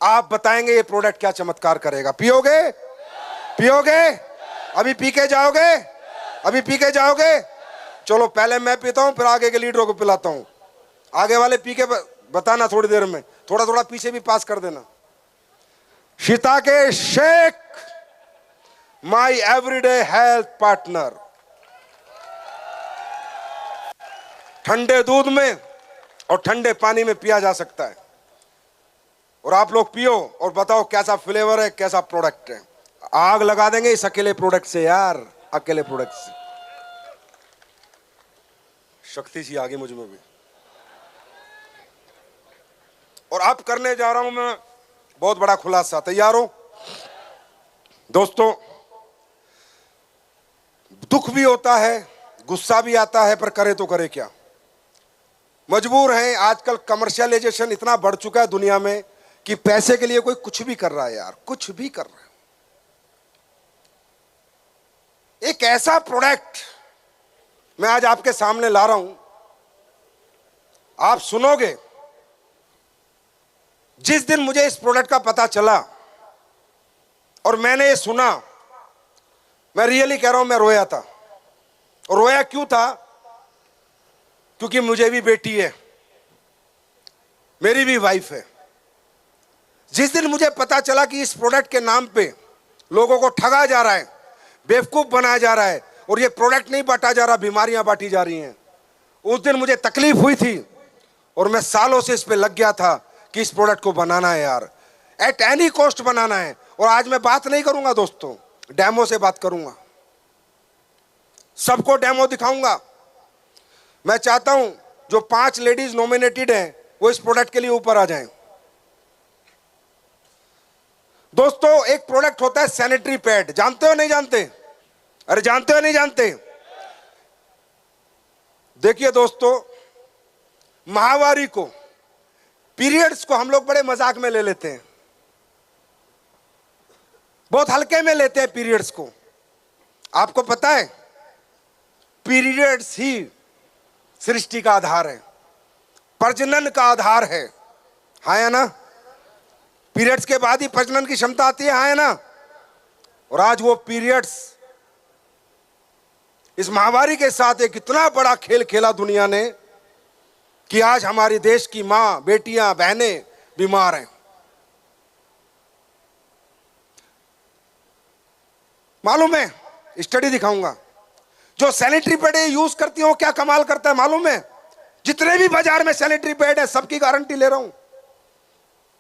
आप बताएंगे ये प्रोडक्ट क्या चमत्कार करेगा। पियोगे? पियोगे? अभी पी के जाओगे? अभी पी के जाओगे? चलो पहले मैं पीता हूं, फिर आगे के लीडरों को पिलाता हूं। आगे वाले पी के बताना थोड़ी देर में, थोड़ा थोड़ा पीछे भी पास कर देना। शिताके शेक, माई एवरीडे हेल्थ पार्टनर। ठंडे दूध में और ठंडे पानी में पिया जा सकता है। और आप लोग पियो और बताओ कैसा फ्लेवर है, कैसा प्रोडक्ट है। आग लगा देंगे इस अकेले प्रोडक्ट से यार, अकेले प्रोडक्ट से। शक्ति सी आ गई मुझ में भी। और अब करने जा रहा हूं मैं बहुत बड़ा खुलासा। तैयार हो दोस्तों? दुख भी होता है, गुस्सा भी आता है, पर करे तो करे क्या, मजबूर हैं। आजकल कमर्शियलाइजेशन इतना बढ़ चुका है दुनिया में कि पैसे के लिए कोई कुछ भी कर रहा है यार, कुछ भी कर रहा है। एक ऐसा प्रोडक्ट मैं आज आपके सामने ला रहा हूं, आप सुनोगे। जिस दिन मुझे इस प्रोडक्ट का पता चला और मैंने ये सुना, मैं रियली कह रहा हूं, मैं रोया था। और रोया क्यों था? क्योंकि मुझे भी बेटी है, मेरी भी वाइफ है। जिस दिन मुझे पता चला कि इस प्रोडक्ट के नाम पे लोगों को ठगा जा रहा है, बेवकूफ बनाया जा रहा है, और ये प्रोडक्ट नहीं बांटा जा रहा, बीमारियां बांटी जा रही हैं, उस दिन मुझे तकलीफ हुई थी। और मैं सालों से इस पे लग गया था कि इस प्रोडक्ट को बनाना है यार, एट एनी कॉस्ट बनाना है। और आज मैं बात नहीं करूंगा दोस्तों, डेमो से बात करूंगा, सबको डेमो दिखाऊंगा। मैं चाहता हूं जो 5 लेडीज नॉमिनेटेड हैं वो इस प्रोडक्ट के लिए ऊपर आ जाएं। दोस्तों, एक प्रोडक्ट होता है सैनिटरी पैड, जानते हो नहीं जानते? अरे जानते हो नहीं जानते? देखिए दोस्तों, माहवारी को, पीरियड्स को हम लोग बड़े मजाक में ले लेते हैं, बहुत हल्के में लेते हैं पीरियड्स को। आपको पता है पीरियड्स ही सृष्टि का आधार है, प्रजनन का आधार है। हाँ या ना? पीरियड्स के बाद ही प्रजनन की क्षमता आती है। हाँ या ना? और आज वो पीरियड्स इस महामारी के साथ एक इतना बड़ा खेल खेला दुनिया ने कि आज हमारे देश की मां, बेटियां, बहनें बीमार हैं। मालूम है, स्टडी दिखाऊंगा, जो सैनिटरी पैड यूज करती हो क्या कमाल करता है मालूम है? जितने भी बाजार में सैनिटरी पैड है सबकी गारंटी ले रहा हूं,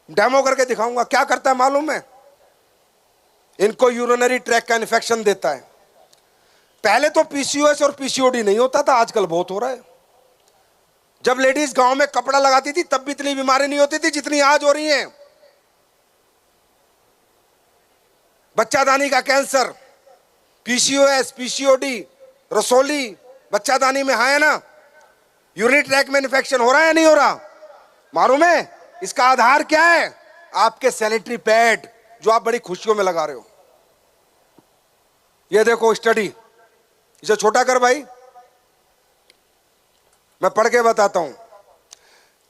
डेमो करके दिखाऊंगा क्या करता है मालूम है? इनको यूरिनरी ट्रैक का इन्फेक्शन देता है। पहले तो पीसीओएस और पीसीओडी नहीं होता था, आजकल बहुत हो रहा है। जब लेडीज गांव में कपड़ा लगाती थी तब भी इतनी बीमारी नहीं होती थी जितनी आज हो रही है। बच्चादानी का कैंसर, पीसीओएस, पीसीओडी, रसोली, बच्चादानी में है ना, यूरिनरी ट्रैक में इन्फेक्शन हो रहा है या नहीं हो रहा? मालूम है इसका आधार क्या है? आपके सैनिटरी पैड जो आप बड़ी खुशियों में लगा रहे हो। ये देखो स्टडी, इसे छोटा कर भाई, मैं पढ़ के बताता हूं।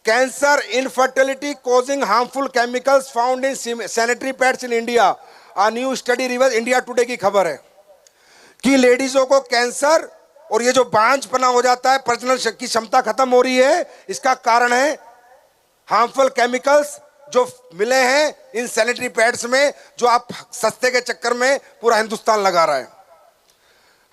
Cancer, infertility causing harmful chemicals found in sanitary pads in India, a new study reveals. India today की खबर है कि लेडीजों को कैंसर और ये जो बांझपना हो जाता है, प्रजनन की क्षमता खत्म हो रही है, इसका कारण है हार्मफुल केमिकल्स जो मिले हैं इन सैनिटरी पैड्स में, जो आप सस्ते के चक्कर में पूरा हिंदुस्तान लगा रहा है।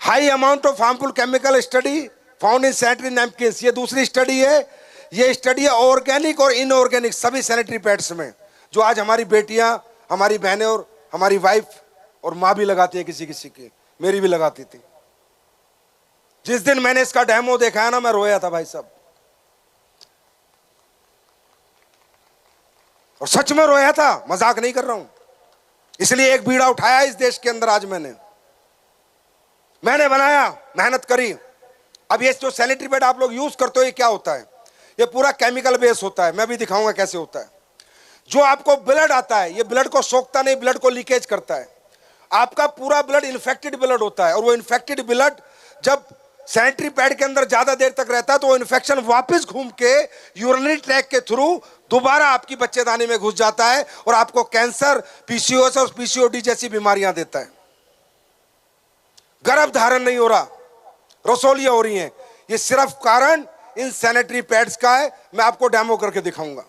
High amount of harmful chemical study found in sanitary napkins, ये दूसरी स्टडी है। ये स्टडी है ऑर्गेनिक और इनऑर्गेनिक सभी सैनिटरी पैड्स में, जो आज हमारी बेटियां, हमारी बहनें और हमारी वाइफ और मां भी लगाती है, किसी किसी की, मेरी भी लगाती थी। जिस दिन मैंने इसका डेमो देखा है ना, मैं रोया था भाई साहब, और सच में रोया था, मजाक नहीं कर रहा हूं। इसलिए एक बीड़ा उठाया इस देश के अंदर आज मैंने बनाया, मेहनत करी। अब ये जो सैनिटरी पैड आप लोग यूज करते हो, ये क्या होता है? ये पूरा केमिकल बेस होता है, मैं भी दिखाऊंगा कैसे होता है। जो आपको ब्लड आता है, ये ब्लड को सोखता नहीं, ब्लड को लीकेज करता है। आपका पूरा ब्लड इन्फेक्टेड ब्लड होता है, और वो इन्फेक्टेड ब्लड जब सैनिटरी पैड के अंदर ज्यादा देर तक रहता है तो वो इन्फेक्शन वापस घूम के यूरिनरी ट्रैक के थ्रू दोबारा आपकी बच्चेदानी में घुस जाता है और आपको कैंसर, पीसीओएस और पीसीओडी जैसी बीमारियां देता है। गर्भ धारण नहीं हो रहा, रसोलियां हो रही हैं, ये सिर्फ कारण इन सैनिटरी पैड्स का है। मैं आपको डेमो करके दिखाऊंगा।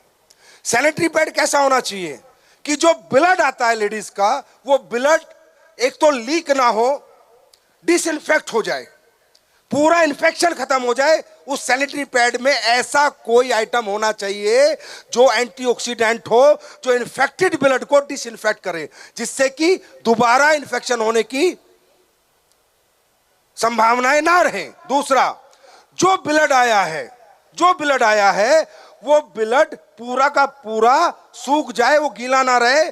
सैनिटरी पैड कैसा होना चाहिए कि जो ब्लड आता है लेडीज का, वो ब्लड एक तो लीक ना हो, डिसइंफेक्ट हो जाए, पूरा इन्फेक्शन खत्म हो जाए। उस सैनिटरी पैड में ऐसा कोई आइटम होना चाहिए जो एंटीऑक्सीडेंट हो, जो इन्फेक्टेड ब्लड को डिसइंफेक्ट करे, जिससे कि दोबारा इन्फेक्शन होने की संभावनाएं ना रहे। दूसरा, जो ब्लड आया है वो ब्लड पूरा का पूरा सूख जाए, वो गीला ना रहे।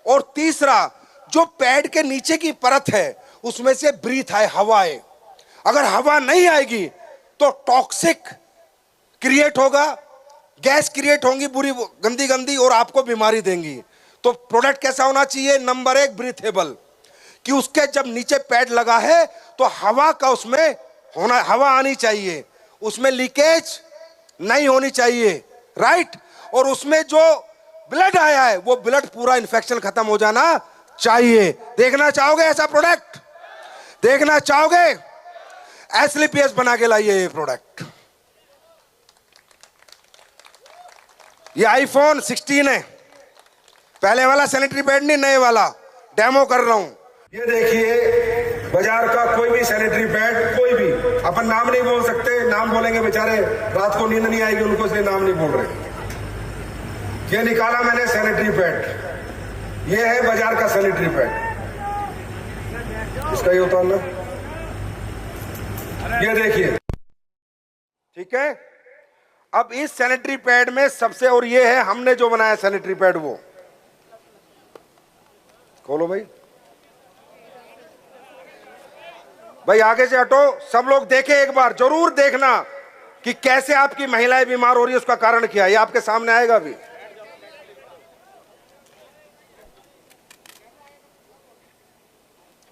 और तीसरा, जो पैड के नीचे की परत है उसमें से ब्रीथ आए, हवा आए। अगर हवा नहीं आएगी तो टॉक्सिक क्रिएट होगा, गैस क्रिएट होंगी बुरी गंदी गंदी, और आपको बीमारी देंगी। तो प्रोडक्ट कैसा होना चाहिए? नंबर 1 ब्रीथेबल, कि उसके जब नीचे पैड लगा है तो हवा का उसमें होना, हवा आनी चाहिए, उसमें लीकेज नहीं होनी चाहिए, राइट। और उसमें जो ब्लड आया है वो ब्लड पूरा इन्फेक्शन खत्म हो जाना चाहिए। देखना चाहोगे ऐसा प्रोडक्ट? देखना चाहोगे? एसलीपीएस बना के लाइए ये प्रोडक्ट। ये आईफोन 16 है, पहले वाला सैनिटरी पैड नहीं, नए वाला डेमो कर रहा हूं। ये देखिए बाजार का कोई भी सैनिटरी पैड, कोई भी, अपन नाम नहीं बोल सकते, नाम बोलेंगे बेचारे रात को नींद नहीं आएगी उनको, इसलिए नाम नहीं बोल रहे। ये निकाला मैंने सैनिटरी पैड, ये है बाजार का सैनिटरी पैड, इसका ये उतारना, ये देखिए, ठीक है। अब इस सैनिटरी पैड में सबसे, और ये है हमने जो बनाया सैनिटरी पैड, वो खोलो भाई, भाई आगे से हटो, सब लोग देखें, एक बार जरूर देखना कि कैसे आपकी महिलाएं बीमार हो रही है, उसका कारण क्या है, ये आपके सामने आएगा अभी।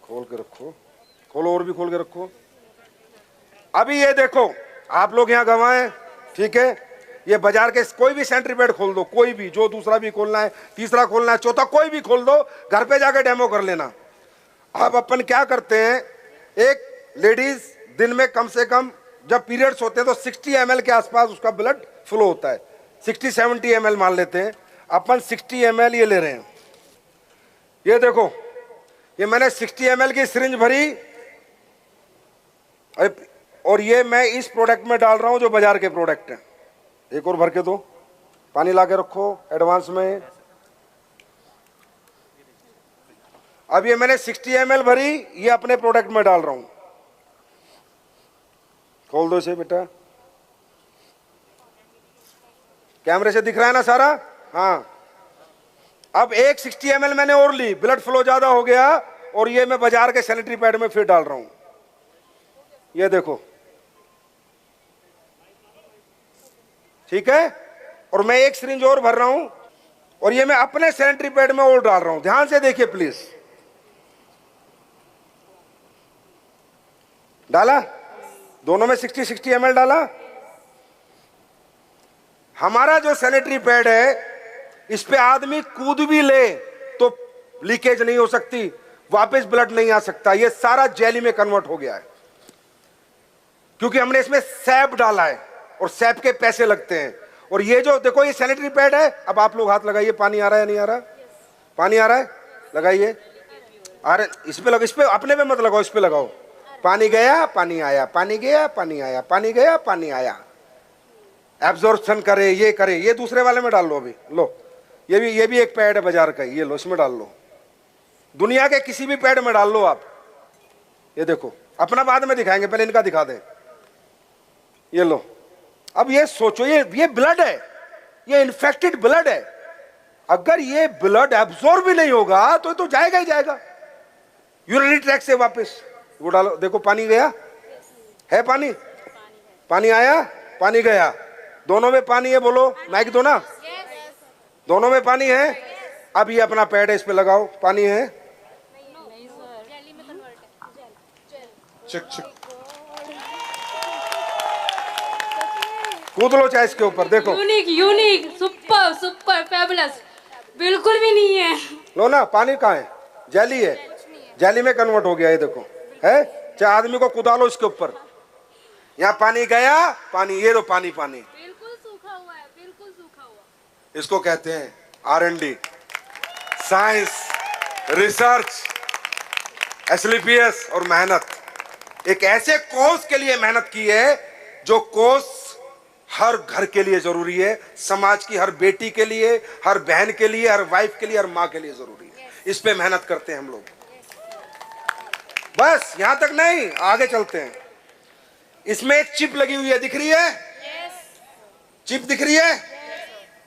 खोल के रखो, खोलो, और भी खोल के रखो। अभी ये देखो, आप लोग यहां गवाएं, ठीक है। ये बाजार के कोई भी सैनिटरी पैड खोल दो, कोई भी, जो दूसरा भी खोलना है, तीसरा खोलना है, चौथा, कोई भी खोल दो, घर पे जाकर डेमो कर लेना। अब अपन क्या करते हैं, एक लेडीज दिन में कम से कम जब पीरियड्स होते हैं तो 60 ml के आसपास उसका ब्लड फ्लो होता है, 60-70 ml मान लेते हैं अपन। 60 ml ये ले रहे हैं, ये देखो, ये मैंने 60 ml की सिरिंज भरी, और ये मैं इस प्रोडक्ट में डाल रहा हूं जो बाजार के प्रोडक्ट हैं। एक और भर के दो, पानी ला के रखो एडवांस में। अब ये मैंने 60 ml भरी, ये अपने प्रोडक्ट में डाल रहा हूं। खोल दो इसे बेटा, कैमरे से दिख रहा है ना सारा? हाँ। अब एक 60 ml मैंने और ली, ब्लड फ्लो ज्यादा हो गया, और ये मैं बाजार के सैनिटरी पैड में फिर डाल रहा हूं। ये देखो, ठीक है, और मैं एक सिरिंज और भर रहा हूं, और ये मैं अपने सैनिटरी पैड में और डाल रहा हूं। ध्यान से देखिए प्लीज। डाला, दोनों में 60-60 ml डाला। हमारा जो सैनिटरी पैड है, इस पे आदमी कूद भी ले तो लीकेज नहीं हो सकती, वापस ब्लड नहीं आ सकता। ये सारा जेली में कन्वर्ट हो गया है, क्योंकि हमने इसमें सैप डाला है, और सैप के पैसे लगते हैं। और ये जो देखो, ये सैनिटरी पैड है। अब आप लोग हाथ लगाइए, पानी आ रहा है नहीं आ रहा? पानी आ रहा है, लगाइए। अरे इस पे लगाओ, इस पे अपने पे मत लगाओ, इस पे लगाओ। पानी गया, पानी आया, पानी गया, पानी आया, पानी गया, पानी आया। एब्जॉर्प्शन करे, ये करे। ये दूसरे वाले में डाल लो अभी। लो, ये भी एक पैड है बाजार का, ये लो, इसमें डाल लो। दुनिया के किसी भी पैड में डाल लो आप। ये देखो, अपना बाद में दिखाएंगे, पहले इनका दिखा दें। ये लो। अब ये सोचो, ये ब्लड है, ये इन्फेक्टेड ब्लड है। अगर ये ब्लड एब्जॉर्ब भी नहीं होगा तो जाएगा ही जाएगा यूरिनरी ट्रैक से वापस। वो डालो, देखो पानी गया है, पानी आया, पानी गया। दोनों में पानी है, बोलो माइक दो ना। दोनों में पानी है। अब ये अपना पैड है, इस पे लगाओ, पानी है। चिक कूद लो चाहे इसके ऊपर। देखो, यूनिक, सुपर फैबुलस। बिल्कुल भी नहीं है। लो ना, पानी कहाँ है? जेली है, जेली में कन्वर्ट हो गया। ये देखो है, चाहे आदमी को कुदा लो इसके ऊपर। यहाँ पानी गया, पानी, ये लो पानी, बिल्कुल सूखा हुआ है, बिल्कुल सूखा हुआ। इसको कहते हैं R&D, साइंस, रिसर्च, SLPS और मेहनत। एक ऐसे कोर्स के लिए मेहनत की है जो कोर्स हर घर के लिए जरूरी है, समाज की हर बेटी के लिए, हर बहन के लिए, हर वाइफ के लिए, हर माँ के लिए जरूरी है। इस पे मेहनत करते हैं हम लोग। बस यहां तक नहीं, आगे चलते हैं। इसमें एक चिप लगी हुई है, दिख रही है? चिप दिख रही है?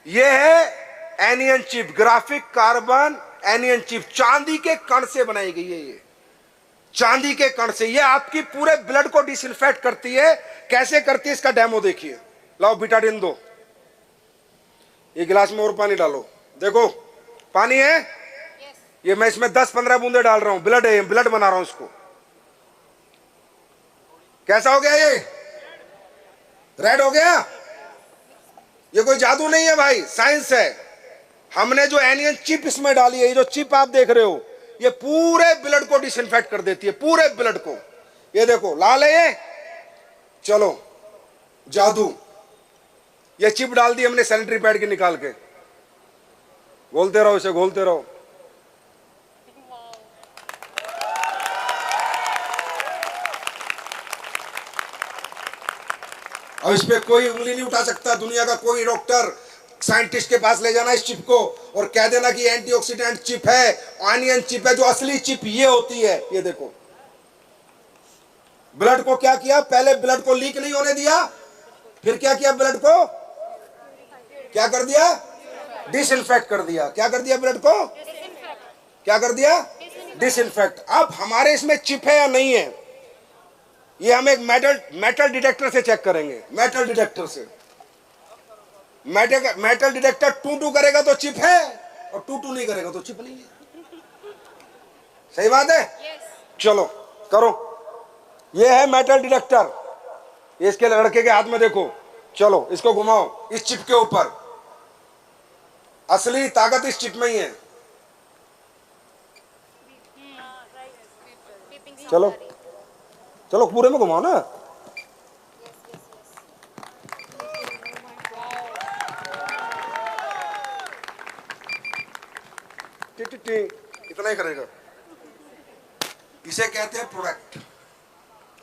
ये है anion chip, graphic carbon anion chip. चांदी के कण से बनाई गई है ये, चांदी के कण से। ये आपकी पूरे ब्लड को डिसइंफेक्ट करती है। कैसे करती है इसका डेमो देखिए। लाओ बिटाडिन दो, ये गिलास में और पानी डालो। देखो पानी है, ये मैं इसमें 10-15 बूंदे डाल रहा हूं। ब्लड है, ब्लड बना रहा हूं इसको। कैसा हो गया ये? रेड हो गया। ये कोई जादू नहीं है भाई, साइंस है। हमने जो एनियन चिप इसमें डाली है, ये जो चिप आप देख रहे हो, ये पूरे ब्लड को डिसइंफेक्ट कर देती है, पूरे ब्लड को। ये देखो लाल है ये, चलो जादू। ये चिप डाल दी हमने सैनिटरी पैड की निकाल के। घोलते रहो इसे, घोलते रहो। अब इस पे कोई उंगली नहीं उठा सकता। दुनिया का कोई डॉक्टर साइंटिस्ट के पास ले जाना इस चिप को और कह देना कि एंटीऑक्सीडेंट चिप है, ऑनियन चिप है। जो असली चिप ये होती है। ये देखो, ब्लड को क्या किया, पहले ब्लड को लीक नहीं होने दिया, फिर क्या किया, ब्लड को क्या कर दिया, डिसइंफेक्ट कर दिया। क्या कर दिया, ब्लड को क्या कर दिया, डिसइंफेक्ट। अब हमारे इसमें चिप है या नहीं है, ये हम एक मेटल डिटेक्टर से चेक करेंगे। मेटल डिटेक्टर से, मेटल डिटेक्टर टू करेगा तो चिप है, और टू नहीं करेगा तो चिप नहीं है। सही बात है? चलो करो। ये है मेटल डिटेक्टर, ये इसके लड़के के हाथ में देखो। चलो इसको घुमाओ इस चिप के ऊपर। असली ताकत इस चिप में ही है। चलो चलो पूरे में घुमाओ ना। इतना ही करेगा। इसे कहते हैं प्रोडक्ट।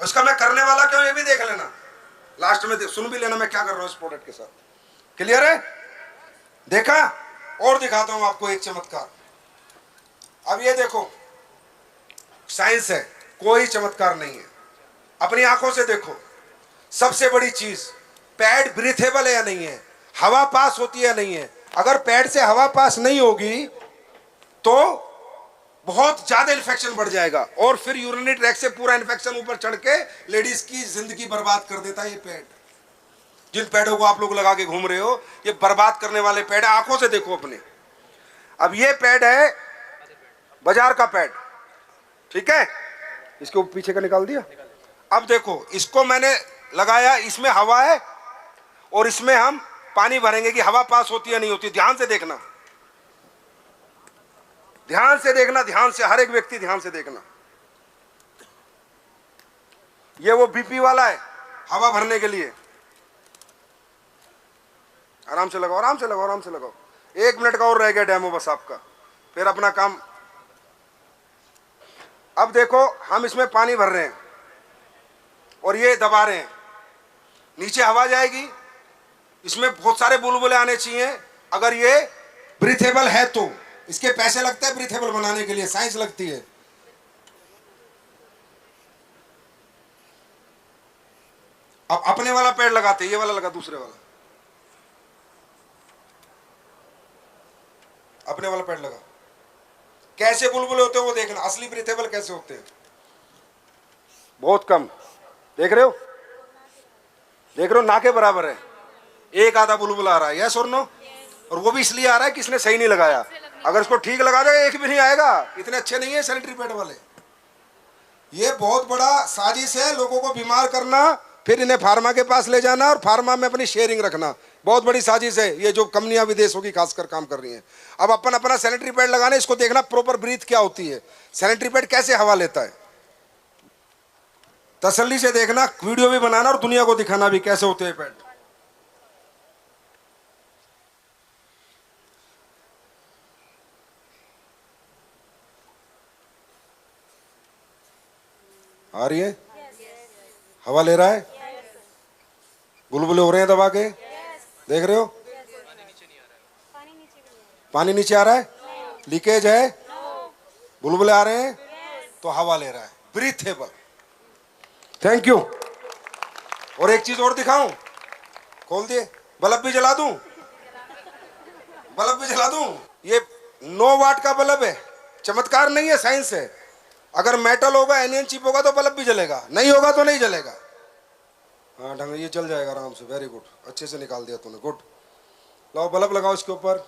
उसका मैं करने वाला क्यों, ये भी देख लेना लास्ट में, सुन भी लेना मैं क्या कर रहा हूं इस प्रोडक्ट के साथ। क्लियर है? देखा? और दिखाता हूं आपको एक चमत्कार। अब ये देखो, साइंस है, कोई चमत्कार नहीं है। अपनी आंखों से देखो। सबसे बड़ी चीज, पैड ब्रीथेबल है या नहीं है, हवा पास होती है या नहीं है। अगर पैड से हवा पास नहीं होगी तो बहुत ज्यादा इन्फेक्शन बढ़ जाएगा, और फिर यूरिनरी ट्रैक से पूरा इन्फेक्शन ऊपर चढ़ के लेडीज की जिंदगी बर्बाद कर देता है ये पैड। जिन पैडों को आप लोग लगा के घूम रहे हो, ये बर्बाद करने वाले पैड है। आंखों से देखो अपने। अब ये पैड है बाजार का पैड, ठीक है, इसको पीछे का निकाल दिया। अब देखो, इसको मैंने लगाया, इसमें हवा है और इसमें हम पानी भरेंगे कि हवा पास होती है नहीं होती। ध्यान से देखना, ध्यान से देखना, ध्यान से, हर एक व्यक्ति ध्यान से देखना। ये वो बीपी वाला है हवा भरने के लिए। आराम से लगाओ, आराम से लगाओ, आराम से लगाओ। 1 मिनट का और रह गया डेमो बस आपका, फिर अपना काम। अब देखो, हम इसमें पानी भर रहे हैं और ये दबा रहे हैं, नीचे हवा जाएगी, इसमें बहुत सारे बुलबुले आने चाहिए। अगर ये ब्रीथेबल है तो इसके पैसे लगते हैं ब्रीथेबल बनाने के लिए, साइंस लगती है। अब अपने वाला पैड लगाते, ये वाला लगा, दूसरे वाला, अपने वाला पैड लगा। कैसे बुलबुले होते हैं वो देखना, असली ब्रीथेबल कैसे होते हैं। बहुत कम, देख रहे हो, देख रहे हो, ना के बराबर है। एक आधा बुलबुला आ रहा है, यस और नो, और वो भी इसलिए आ रहा है कि इसने सही नहीं लगाया। अगर इसको ठीक लगा देगा एक भी नहीं आएगा। इतने अच्छे नहीं है सैनिटरी पैड वाले। ये बहुत बड़ा साजिश है, लोगों को बीमार करना, फिर इन्हें फार्मा के पास ले जाना और फार्मा में अपनी शेयरिंग रखना। बहुत बड़ी साजिश है ये, जो कंपनियां विदेशों की खासकर काम कर रही हैं। अब अपन अपना सैनिटरी पैड लगाने, इसको देखना प्रॉपर ब्रीथ क्या होती है, सैनिटरी पैड कैसे हवा लेता है। तसल्ली से देखना, वीडियो भी बनाना और दुनिया को दिखाना भी कैसे होते हैं पैड। आ रही है, हवा ले रहा है, बुलबुले हो रहे हैं दबा के, देख रहे हो, पानी नीचे आ रहा है, लीकेज है, बुलबुले आ रहे हैं, तो हवा ले रहा है, ब्रीथेबल। Thank you. और एक चीज और दिखाऊं, खोल दिए, बल्ब भी जला दूं, बल्ब भी जला दूं। ये 9 वाट का बल्ब है, चमत्कार नहीं है, साइंस है। अगर मेटल होगा, एनियन चिप होगा तो बल्ब भी जलेगा, नहीं होगा तो नहीं जलेगा। हाँ ढंग, ये चल जाएगा आराम से। वेरी गुड, अच्छे से निकाल दिया तूने, गुड। लाओ बल्ब लगाओ इसके ऊपर।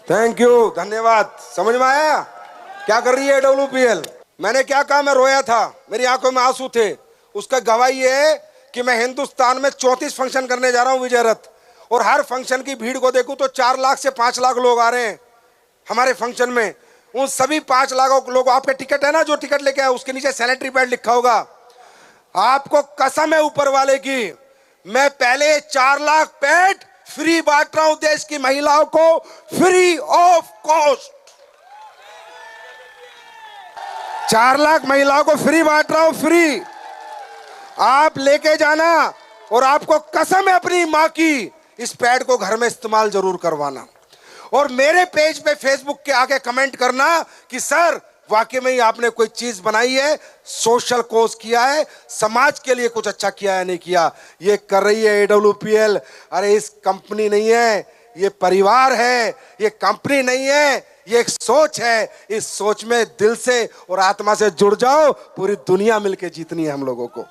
थैंक यू, धन्यवाद। समझ में आया क्या कर रही है WPL? मैंने क्या कहा, मैं रोया था, मेरी आंखों में आंसू थे। उसका गवाही है कि मैं हिंदुस्तान में 34 फंक्शन करने जा रहा हूं विजय रथ, और हर फंक्शन की भीड़ को देखूं तो 4 लाख से 5 लाख लोग आ रहे हैं हमारे फंक्शन में। उन सभी 5 लाख लोग, आपके टिकट है ना, जो टिकट लेके आए उसके नीचे सैनिटरी पैड लिखा होगा। आपको कसम है ऊपर वाले की, मैं पहले 4 लाख पैड फ्री बांट रहा हूं देश की महिलाओं को, फ्री ऑफ कॉस्ट। 4 लाख महिलाओं को फ्री बांट रहा हूं, फ्री। आप लेके जाना, और आपको कसम है अपनी मां की, इस पैड को घर में इस्तेमाल जरूर करवाना। और मेरे पेज पे फेसबुक के आके कमेंट करना कि सर वाकई में ही आपने कोई चीज बनाई है, सोशल कोज किया है, समाज के लिए कुछ अच्छा किया है, नहीं किया। ये कर रही है AWPL। अरे इस कंपनी नहीं है, ये परिवार है, ये कंपनी नहीं है, ये एक सोच है। इस सोच में दिल से और आत्मा से जुड़ जाओ, पूरी दुनिया मिलके जीतनी है हम लोगों को।